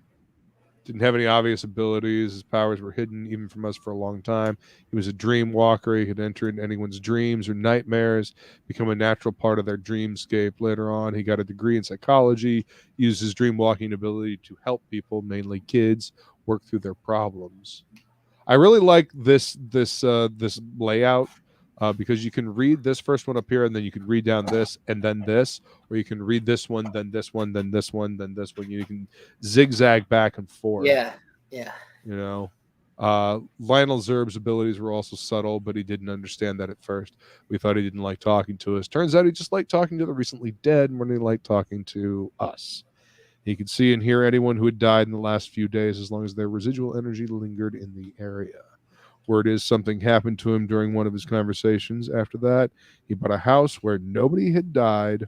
Didn't have any obvious abilities. His powers were hidden even from us for a long time. He was a dream walker. He could enter into anyone's dreams or nightmares, become a natural part of their dreamscape. Later on, he got a degree in psychology, used his dream walking ability to help people, mainly kids, work through their problems. I really like this layout because you can read this first one up here, and then you can read down this, and then this, or you can read this one, then this one, then this one, then this one. You can zigzag back and forth. Yeah. Lionel Zerb's abilities were also subtle, but he didn't understand that at first. We thought he didn't like talking to us. Turns out he just liked talking to the recently dead more than he liked talking to us. He could see and hear anyone who had died in the last few days as long as their residual energy lingered in the area. Word is something happened to him during one of his conversations. After that, he bought a house where nobody had died,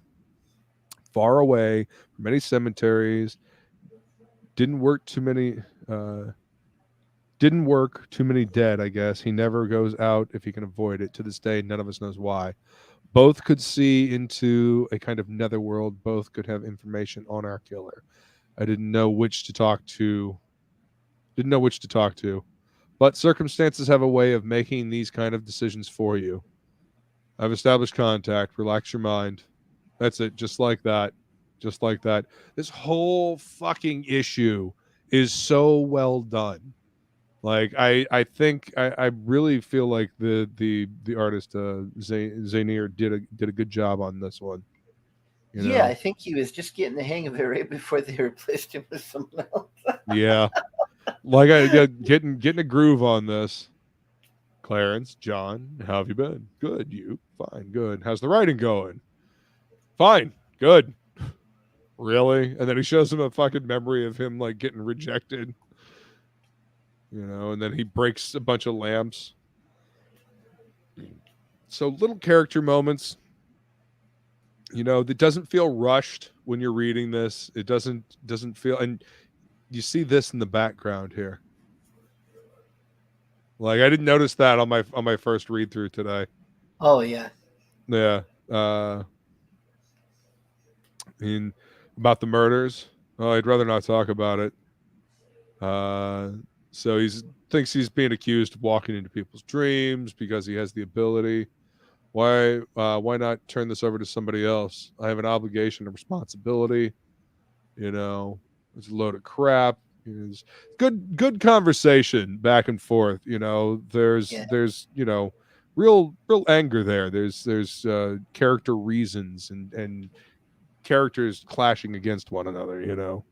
far away from any cemeteries. Didn't work too many dead, I guess. He never goes out if he can avoid it. To this day, none of us knows why. Both could see into a kind of netherworld. Both could have information on our killer. I didn't know which to talk to. But circumstances have a way of making these kind of decisions for you. I've established contact. Relax your mind. That's it. Just like that. Just like that. This whole fucking issue is so well done. Like I think I really feel like the artist Zanier did a good job on this one. Yeah, I think he was just getting the hang of it right before they replaced him with someone else. Yeah. Like getting a groove on this. Clarence, John, how have you been? Good. You? Fine. Good. How's the writing going? Fine. Good. Really? And then he shows him a fucking memory of him like getting rejected. And then he breaks a bunch of lamps. So little character moments. That doesn't feel rushed when you're reading this. It doesn't feel, and you see this in the background here. Like I didn't notice that on my first read through today. Oh yeah. Yeah. About the murders. Oh, I'd rather not talk about it. So he thinks he's being accused of walking into people's dreams because he has the ability. Why not turn this over to somebody else? I have an obligation, a responsibility. It's a load of crap. It's good conversation back and forth. There's real anger there. There's character reasons and characters clashing against one another. You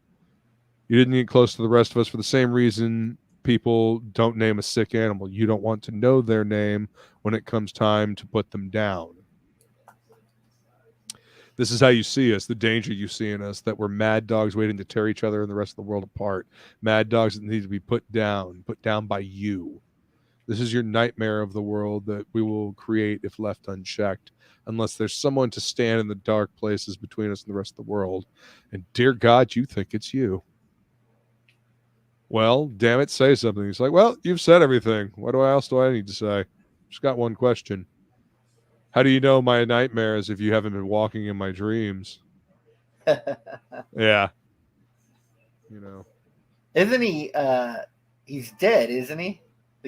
didn't get close to the rest of us for the same reason people don't name a sick animal. You don't want to know their name when it comes time to put them down. This is how you see us, the danger you see in us, that we're mad dogs waiting to tear each other and the rest of the world apart. Mad dogs that need to be put down by you. This is your nightmare of the world that we will create if left unchecked, unless there's someone to stand in the dark places between us and the rest of the world. And dear God, you think it's you. Well, damn it, say something. He's like, well, you've said everything. What else do I need to say? Just got one question. How do you know my nightmares if you haven't been walking in my dreams? Yeah. You know. Isn't he he's dead, isn't he?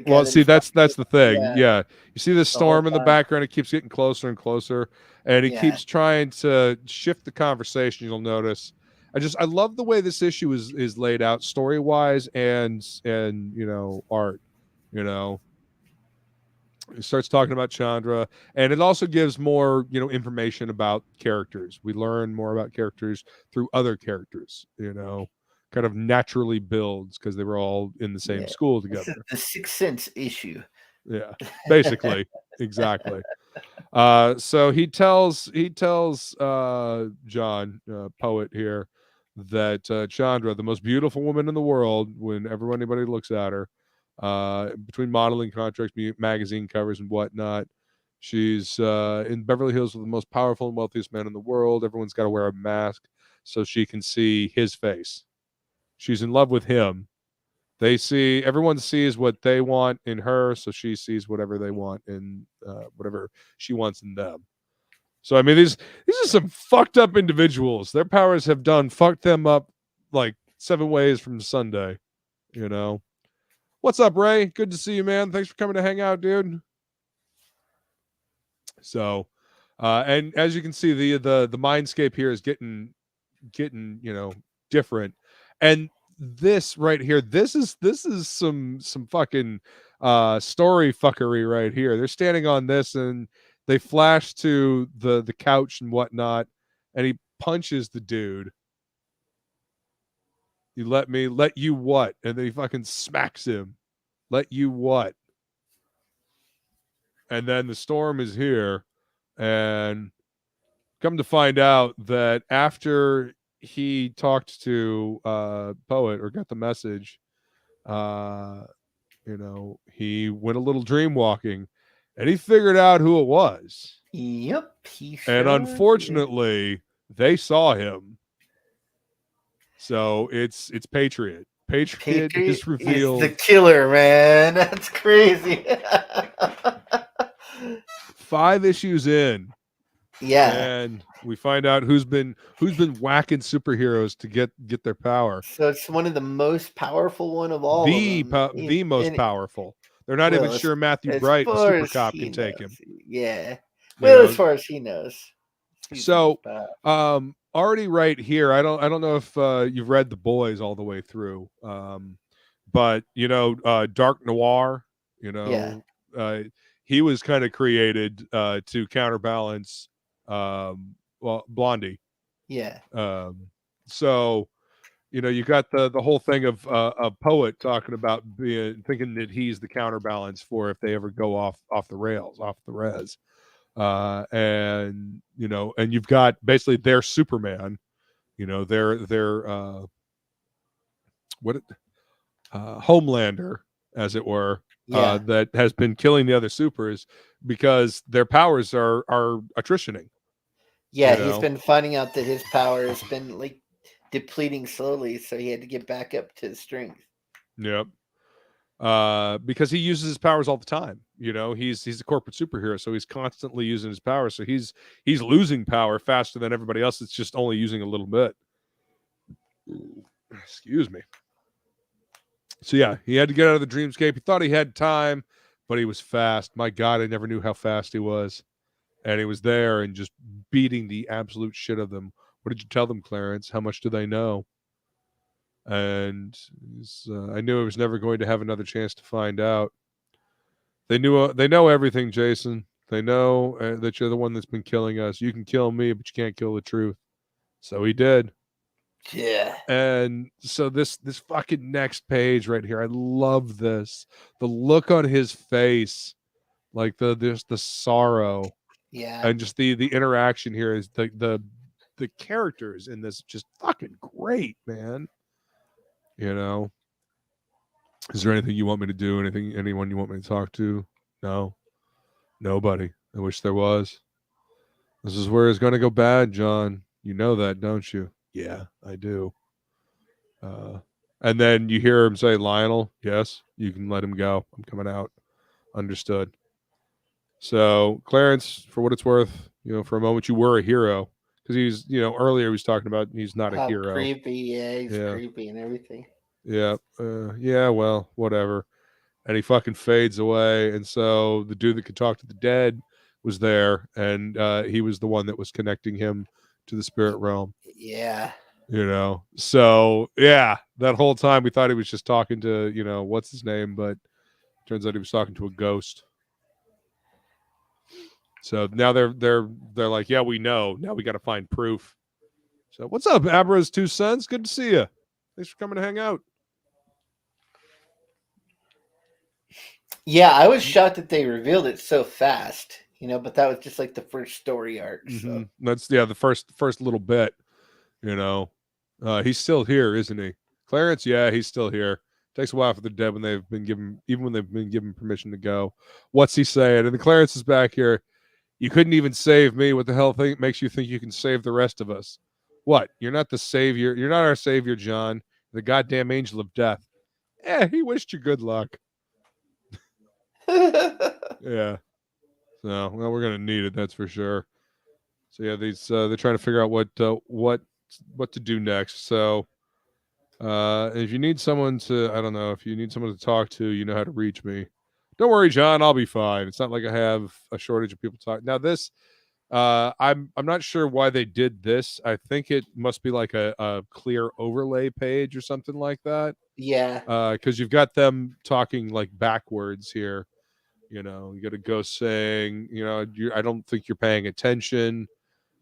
Well, see, that's the thing. Yeah. You see this The whole storm in the time. background, it keeps getting closer and closer, and he Yeah. keeps trying to shift the conversation, you'll notice. I love the way this issue is laid out story-wise and you know, art, you know. It starts talking about Chandra, and it also gives more, you know, information about characters. We learn more about characters through other characters, you know, kind of naturally builds because they were all in the same school This together. is the Sixth Sense issue. Yeah, basically. Exactly. So he tells John, poet here, that Chandra, the most beautiful woman in the world, whenever anybody looks at her, between modeling contracts, magazine covers, and whatnot, she's in Beverly Hills with the most powerful and wealthiest man in the world. Everyone's got to wear a mask so she can see his face. She's in love with him. Everyone sees what they want in her, so she sees whatever they want in whatever she wants in them. So I mean, these are some fucked up individuals. Their powers have fucked them up like 7 ways from Sunday, you know. What's up, Ray? Good to see you, man. Thanks for coming to hang out, dude. So, and as you can see, the mindscape here is getting you know, different. And this right here, this is some fucking story fuckery right here. They're standing on this and they flash to the couch and whatnot, and he punches the dude. You let you what? And then he fucking smacks him. Let you what? And then the storm is here, and come to find out that after he talked to Poet, or got the message, you know, he went a little dream walking, and he figured out who it was. Yep, and unfortunately, they saw him. So it's Patriot. Patriot is revealed. Is the killer, man. That's crazy. 5 issues in. Yeah. And we find out who's been whacking superheroes to get their power. So it's one of the most powerful one of all the of them. The most powerful. They're not even sure Matthew Bright, the super cop, can take him. Yeah. Well, as far as he knows. So already right here, I don't know if you've read The Boys all the way through. But you know, Dark Noir, you know, he was kind of created to counterbalance Blondie. Yeah. So, you know, you got the whole thing of a Poet talking about thinking that he's the counterbalance for if they ever go off the rails, off the res. And you know, and you've got basically their Superman, you know, their Homelander, as it were, that has been killing the other supers because their powers are attritioning. Yeah, he's been finding out that his power has been like depleting slowly, so he had to get back up to strength. Yep. Because he uses his powers all the time. You know, he's a corporate superhero, so he's constantly using his power. So he's losing power faster than everybody else. It's just only using a little bit. Excuse me. So yeah, he had to get out of the dreamscape. He thought he had time, but he was fast. My God, I never knew how fast he was. And he was there and just beating the absolute shit of them. What did you tell them, Clarence? How much do they know? And I knew I was never going to have another chance to find out. They know everything, Jason. They know that you're the one that's been killing us. You can kill me, but you can't kill the truth. So he did. Yeah. And so this fucking next page right here, I love this. The look on his face, like the sorrow, Yeah. and just the interaction here is the characters in this just fucking great, man. You know, is there anything you want me to do? Anyone you want me to talk to? No, nobody. I wish there was. This is where it's gonna go bad, John. You know that, don't you? Yeah, I do. And then you hear him say, Lionel, yes, you can let him go. I'm coming out. Understood. So, Clarence, for what it's worth, for a moment, you were a hero. Because earlier he was talking about he's not a How hero. creepy. Yeah, he's Yeah. creepy and everything. Yeah. Yeah, well, whatever. And he fucking fades away. And so the dude that could talk to the dead was there. And he was the one that was connecting him to the spirit realm. Yeah. So yeah, that whole time we thought he was just talking to what's his name, but turns out he was talking to a ghost. So now they're like, yeah, we know. Now we got to find proof. So what's up, Abra's 2 cents? Good to see you. Thanks for coming to hang out. Yeah, I was shocked that they revealed it so fast. But that was just like the first story arc. So That's the first little bit. He's still here, isn't he? Clarence, yeah, he's still here. Takes a while for the dead when they've been given permission to go. What's he saying? And then Clarence is back here. You couldn't even save me. What the hell makes you think you can save the rest of us? What? You're not the savior. You're not our savior, John. The goddamn angel of death. He wished you good luck. Yeah. So, well, we're gonna need it. That's for sure. So yeah, they're trying to figure out what to do next. So, if you need someone to, I don't know, if you need someone to talk to, you know how to reach me. Don't worry, John. I'll be fine. It's not like I have a shortage of people talking. Now this, I'm not sure why they did this. I think it must be like a clear overlay page or something like that. yeah. Because you've got them talking like backwards here. You got a ghost saying, I don't think you're paying attention.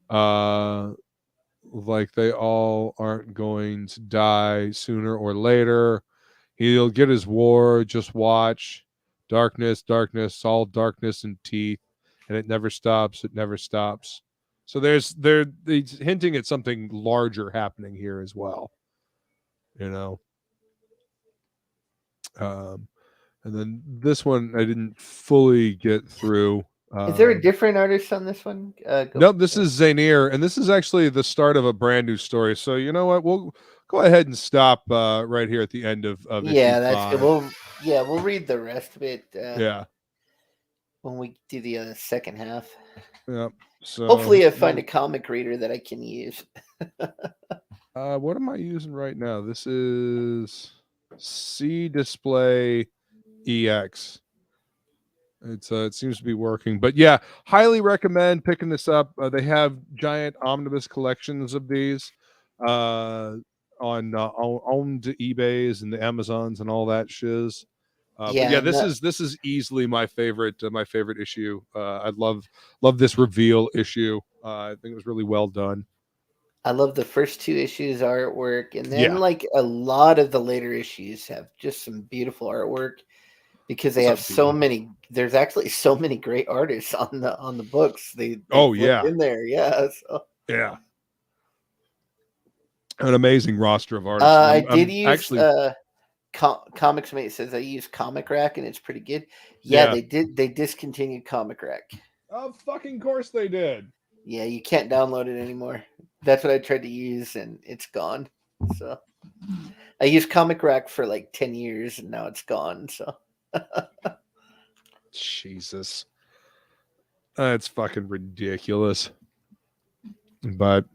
Like they all aren't going to die sooner or later. He'll get his war. Just watch. Darkness, darkness, all darkness and teeth, and it never stops. It never stops. So they're hinting at something larger happening here as well. And then this one I didn't fully get through. Is there a different artist on this one? Nope, this is Zainier, and this is actually the start of a brand new story. So you know what? We'll go ahead and stop right here at the end of Yeah, issue that's 5. good. We'll read the rest of it. Yeah. When we do the second half. Yeah. So hopefully I find a comic reader that I can use. What am I using right now? This is C Display EX. It seems to be working, but yeah, highly recommend picking this up. They have giant omnibus collections of these on owned eBays and the Amazons and all that shiz. But yeah, this is easily my favorite issue. I love this reveal issue. I think it was really well done. I love the first 2 issues artwork, and then like a lot of the later issues have just some beautiful artwork because they have so many. There's actually so many great artists on the books. They in there, yeah. So. Yeah, an amazing roster of artists. I did use actually. Comics Mate says I use Comic Rack and it's pretty good. Yeah, they did. They discontinued Comic Rack. Oh, fucking course they did. Yeah, you can't download it anymore. That's what I tried to use, and it's gone. So I used Comic Rack for like 10 years, and now it's gone. So Jesus, that's fucking ridiculous. But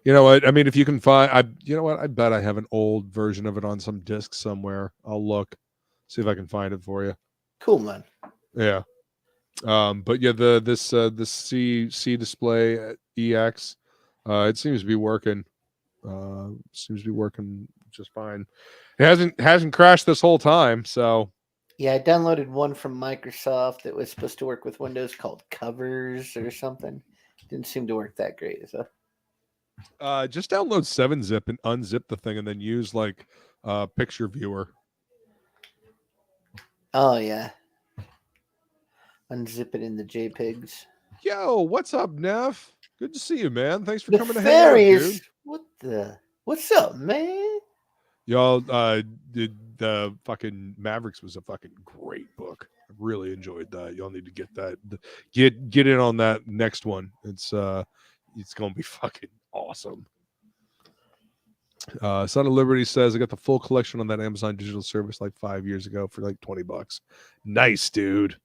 you know what? I mean, if you can find, you know what? I bet I have an old version of it on some disc somewhere. I'll look, see if I can find it for you. Cool, man. Yeah. But yeah, this C Display EX, it seems to be working. Seems to be working just fine. It hasn't crashed this whole time. So yeah, I downloaded one from Microsoft that was supposed to work with Windows called Covers or something. Didn't seem to work that great. So Just download 7-Zip and unzip the thing, and then use like picture viewer. Oh yeah. Unzip it in the JPEGs. Yo, what's up, Neff? Good to see you, man. Thanks for The coming to hang out, dude. fairies. What's up, man? Y'all, the fucking Mavericks was a fucking great book. I really enjoyed that. Y'all need to get that. Get in on that next one. It's gonna be fucking awesome. Son of Liberty says I got the full collection on that Amazon digital service like 5 years ago for like $20. Nice, dude.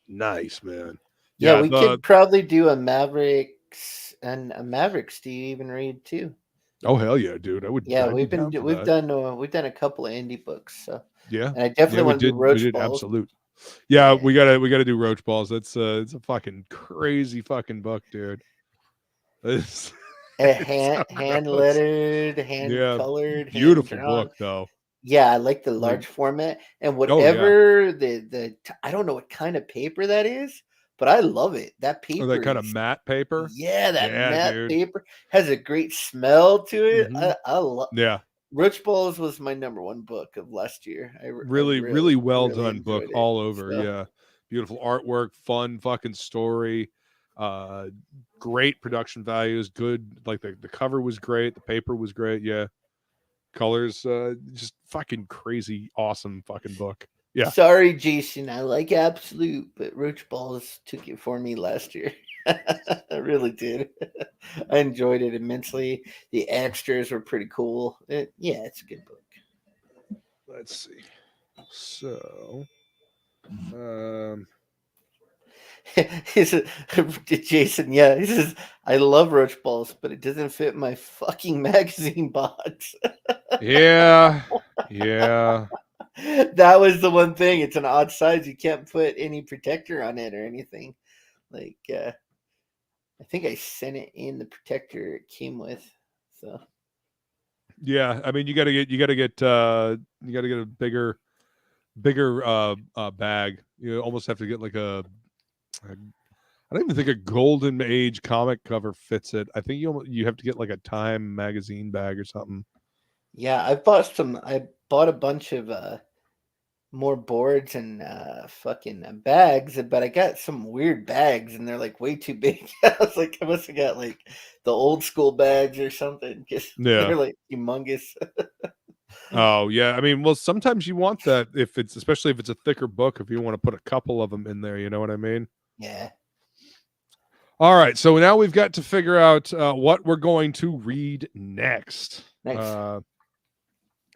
Nice, man. Yeah, we could probably do a Mavericks and a Mavericks. Do you even read too? Oh hell yeah, dude! I would. Yeah, I'd we've be down for we've that. done a couple of indie books. So Yeah, and I definitely want to do Roach we did Balls. Absolute. Yeah, we gotta do Roach Balls. That's it's a fucking crazy fucking book, dude. It's, hand lettered, hand colored, beautiful hand drawn. book though. Yeah, I like the large format and Oh, whatever the I don't know what kind of paper that is, but I love it. That paper, that kind of matte paper. Yeah, that matte paper has a great smell to it. Mm-hmm. I love. Yeah, Roach Balls was my #1 book of last year. I really well done book it, all over. so. Yeah, beautiful artwork, fun fucking story, great production values, good. Like the cover was great, the paper was great. Yeah, colors, just fucking crazy, awesome fucking book. Yeah. Sorry, Jason. I like Absolute, but Roach Balls took it for me last year. I really did. I enjoyed it immensely. The extras were pretty cool. It's a good book. Let's see. So, Jason, yeah, he says, I love Roach Balls, but it doesn't fit my fucking magazine box. yeah. That was the one thing. It's an odd size. You can't put any protector on it or anything. Like, I think I sent it in the protector it came with. So, yeah. I mean, you gotta get a bigger bag. You almost have to get like I don't even think a Golden Age comic cover fits it. I think you have to get like a Time magazine bag or something. yeah, I bought a bunch of more boards and fucking bags, but I got some weird bags and they're like way too big. I was like, I must have got like the old school bags or something because they're like humongous. Oh yeah, I mean, well, sometimes you want that especially if it's a thicker book. If you want to put a couple of them in there, you know what I mean? Yeah. All right, so now we've got to figure out what we're going to read next. Nice.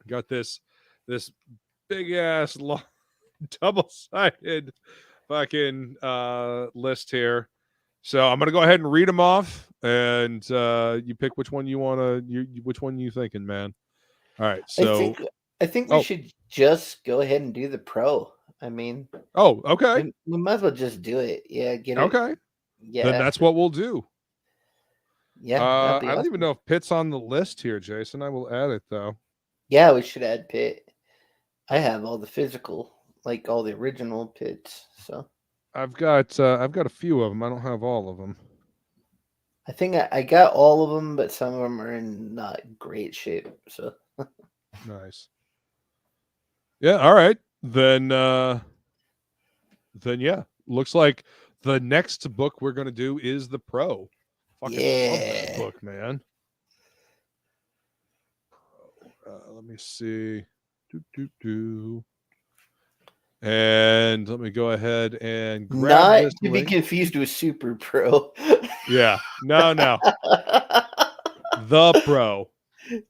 Got this big ass double-sided fucking list here. So I'm gonna go ahead and read them off, and you pick which one you want to. Which one you thinking, man? All right. So I think we should just go ahead and do the pro. I mean, okay. We might as well just do it. Yeah, get it. Okay. Yeah. Then that's what we'll do. Yeah. I don't even know if Pitt's on the list here, Jason. I will add it though. Yeah, we should add Pitt. I have all the physical, like all the original Pitts. So I've got a few of them. I don't have all of them. I think I got all of them, but some of them are in not great shape. So nice. Yeah. All right. Then yeah. Looks like the next book we're gonna do is the Pro. Fucking love that book, man. Let me see. And let me go ahead and grab this to link. be confused with Super Pro. Yeah. No. The Pro.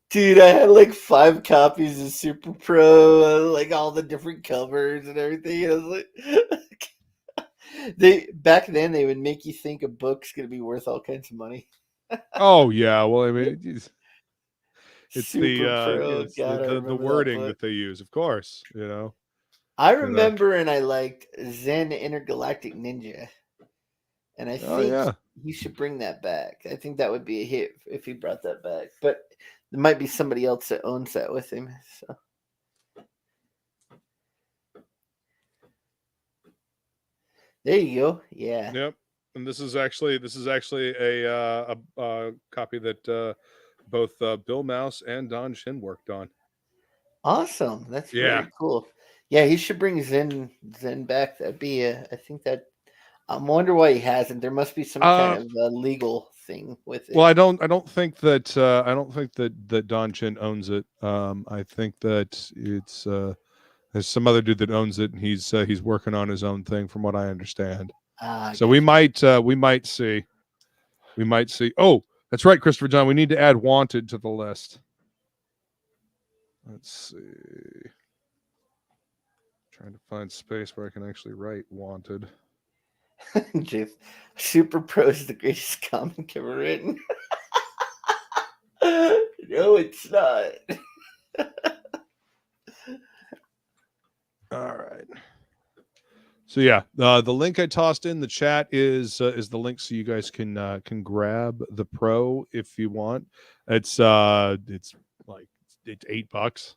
Dude, I had like 5 copies of Super Pro, like all the different covers and everything. I was like, back then they would make you think a book's gonna be worth all kinds of money. Oh yeah, well I mean it's Super the wording that they use, of course. You know. I remember, and I liked Zen Intergalactic Ninja, and I think he should bring that back. I think that would be a hit if he brought that back. But there might be somebody else that owns that with him. So there you go. Yeah. Yep. And this is actually a copy that both Bill Mouse and Don Shin worked on. Awesome. That's Yeah. very cool. Yeah, he should bring Zen back. That'd be I think that I wonder why he hasn't. There must be some kind of legal thing with it. Well, I don't think that that Don Chin owns it. I think that it's there's some other dude that owns it, and he's working on his own thing, from what I understand. So we might see. Oh, that's right, Christopher John. We need to add Wanted to the list. Let's see. Trying to find space where I can actually write Wanted. Jeff, Super Pro is the greatest comic ever written. No, it's not. All right. So yeah, the link I tossed in the chat is the link, so you guys can grab the Pro if you want. It's like it's $8.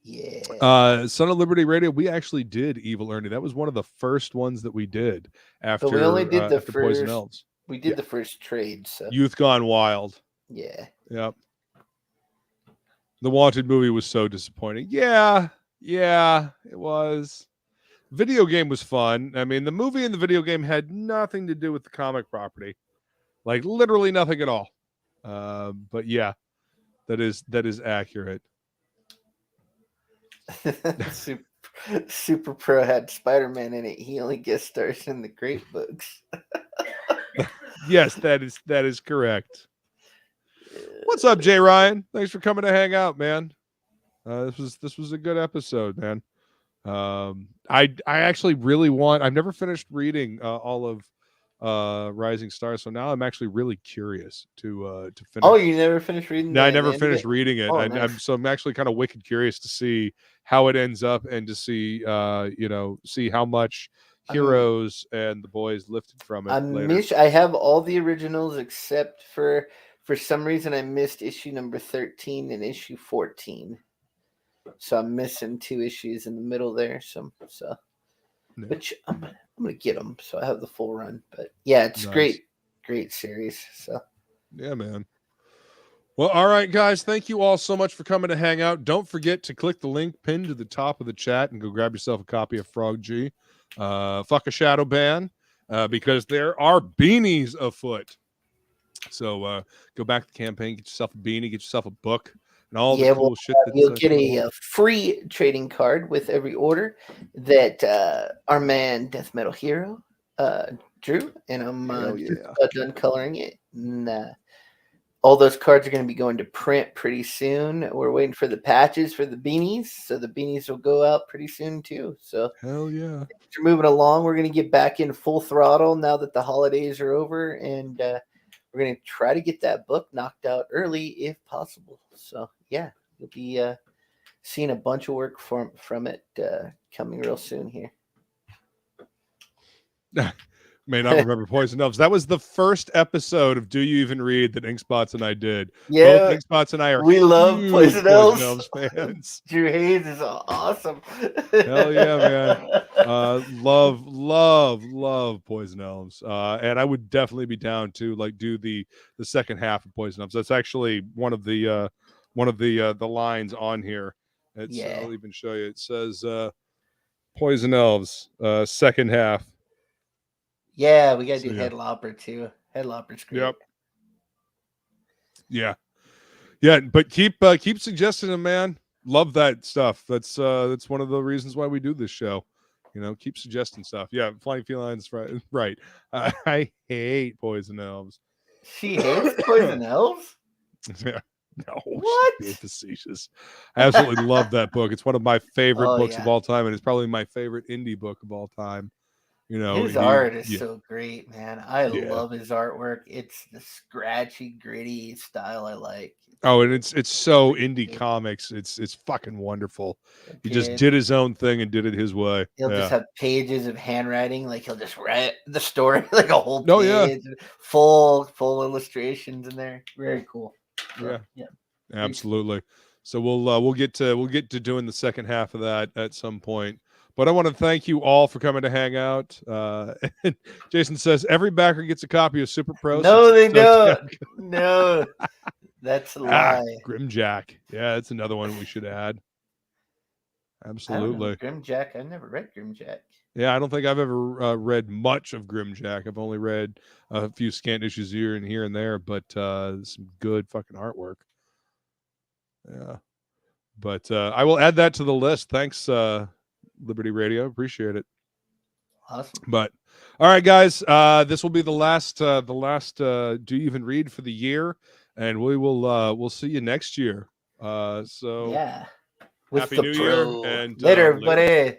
Yeah. Son of Liberty Radio. We actually did Evil Ernie. That was one of the first ones that we did after. But we only did the after Poison first. Elves. We did the first trade. So Youth Gone Wild. yeah. Yep. The Wanted movie was so disappointing. Yeah, it was. Video game was fun. I mean, the movie and the video game had nothing to do with the comic property, like literally nothing at all. But yeah, that is accurate. Super Pro had Spider-Man in it. He only guest stars in the great books. Yes, that is correct. What's up, Jay Ryan? Thanks for coming to hang out, man. This was a good episode, man. I actually really want. I've never finished reading all of Rising Stars, so now I'm actually really curious to finish. Oh, you never finished reading? No, I never finished reading it. Oh, I'm actually kind of wicked curious to see how it ends up, and to see see how much Heroes and the boys lifted from it later. I have all the originals except for some reason I missed issue number 13 and issue 14. So I'm missing 2 issues in the middle there. So Yeah. which I'm gonna get them, so I have the full run. But yeah, it's Nice. great series. So yeah, man. Well, all right, guys. Thank you all so much for coming to hang out. Don't forget to click the link pinned to the top of the chat and go grab yourself a copy of Frog G. Fuck a shadow ban, because there are beanies afoot. So go back to the campaign, get yourself a beanie, get yourself a book, and all the cool shit. You'll get a free trading card with every order that our man DeathMetalHero drew, and I'm done coloring it. And, all those cards are going to be going to print pretty soon. We're waiting for the patches for the beanies, so the beanies will go out pretty soon too. So hell yeah, we're moving along. We're going to get back in full throttle now that the holidays are over, and we're going to try to get that book knocked out early if possible. So yeah, you'll be seeing a bunch of work from it coming real soon here. May not remember Poison Elves. That was the first episode of Do You Even Read that Inkspots and I did. Yeah, both Inkspots and I are love Poison Elves fans. Drew Hayes is awesome. Hell yeah, man. Love Poison Elves. And I would definitely be down to like do the second half of Poison Elves. That's actually one of the lines on here. It's I'll even show you. It says Poison Elves second half. Yeah, we gotta do Head Lopper too. Head Lopper's great. Yep. Yeah, but keep suggesting them, man. Love that stuff. That's one of the reasons why we do this show. You know, keep suggesting stuff. Yeah, Flying Felines, right. I hate Poison Elves. She hates Poison Elves? Yeah. No, what? She's being facetious. I absolutely love that book. It's one of my favorite books of all time, and it's probably my favorite indie book of all time. You know, his art is so great, man. I love his artwork. It's the scratchy, gritty style I like. Oh, and it's so indie comics. It's fucking wonderful. He just did his own thing and did it his way. He'll just have pages of handwriting, like he'll just write the story like a whole page, full illustrations in there. Very cool. Yeah, absolutely. So we'll get to doing the second half of that at some point. But I want to thank you all for coming to hang out. And Jason says every backer gets a copy of Super Pro. No, they don't. No, that's a lie. Grimjack. Yeah, that's another one we should add. Absolutely. Grimjack. I never read Grimjack. Yeah, I don't think I've ever read much of Grimjack. I've only read a few scant issues here and there, but some good fucking artwork. Yeah. But I will add that to the list. Thanks, Liberty Radio. Appreciate it. Awesome. But all right, guys, this will be the last Do You Even Read for the year, and we'll see you next year. So yeah. Happy New Year and later, everybody.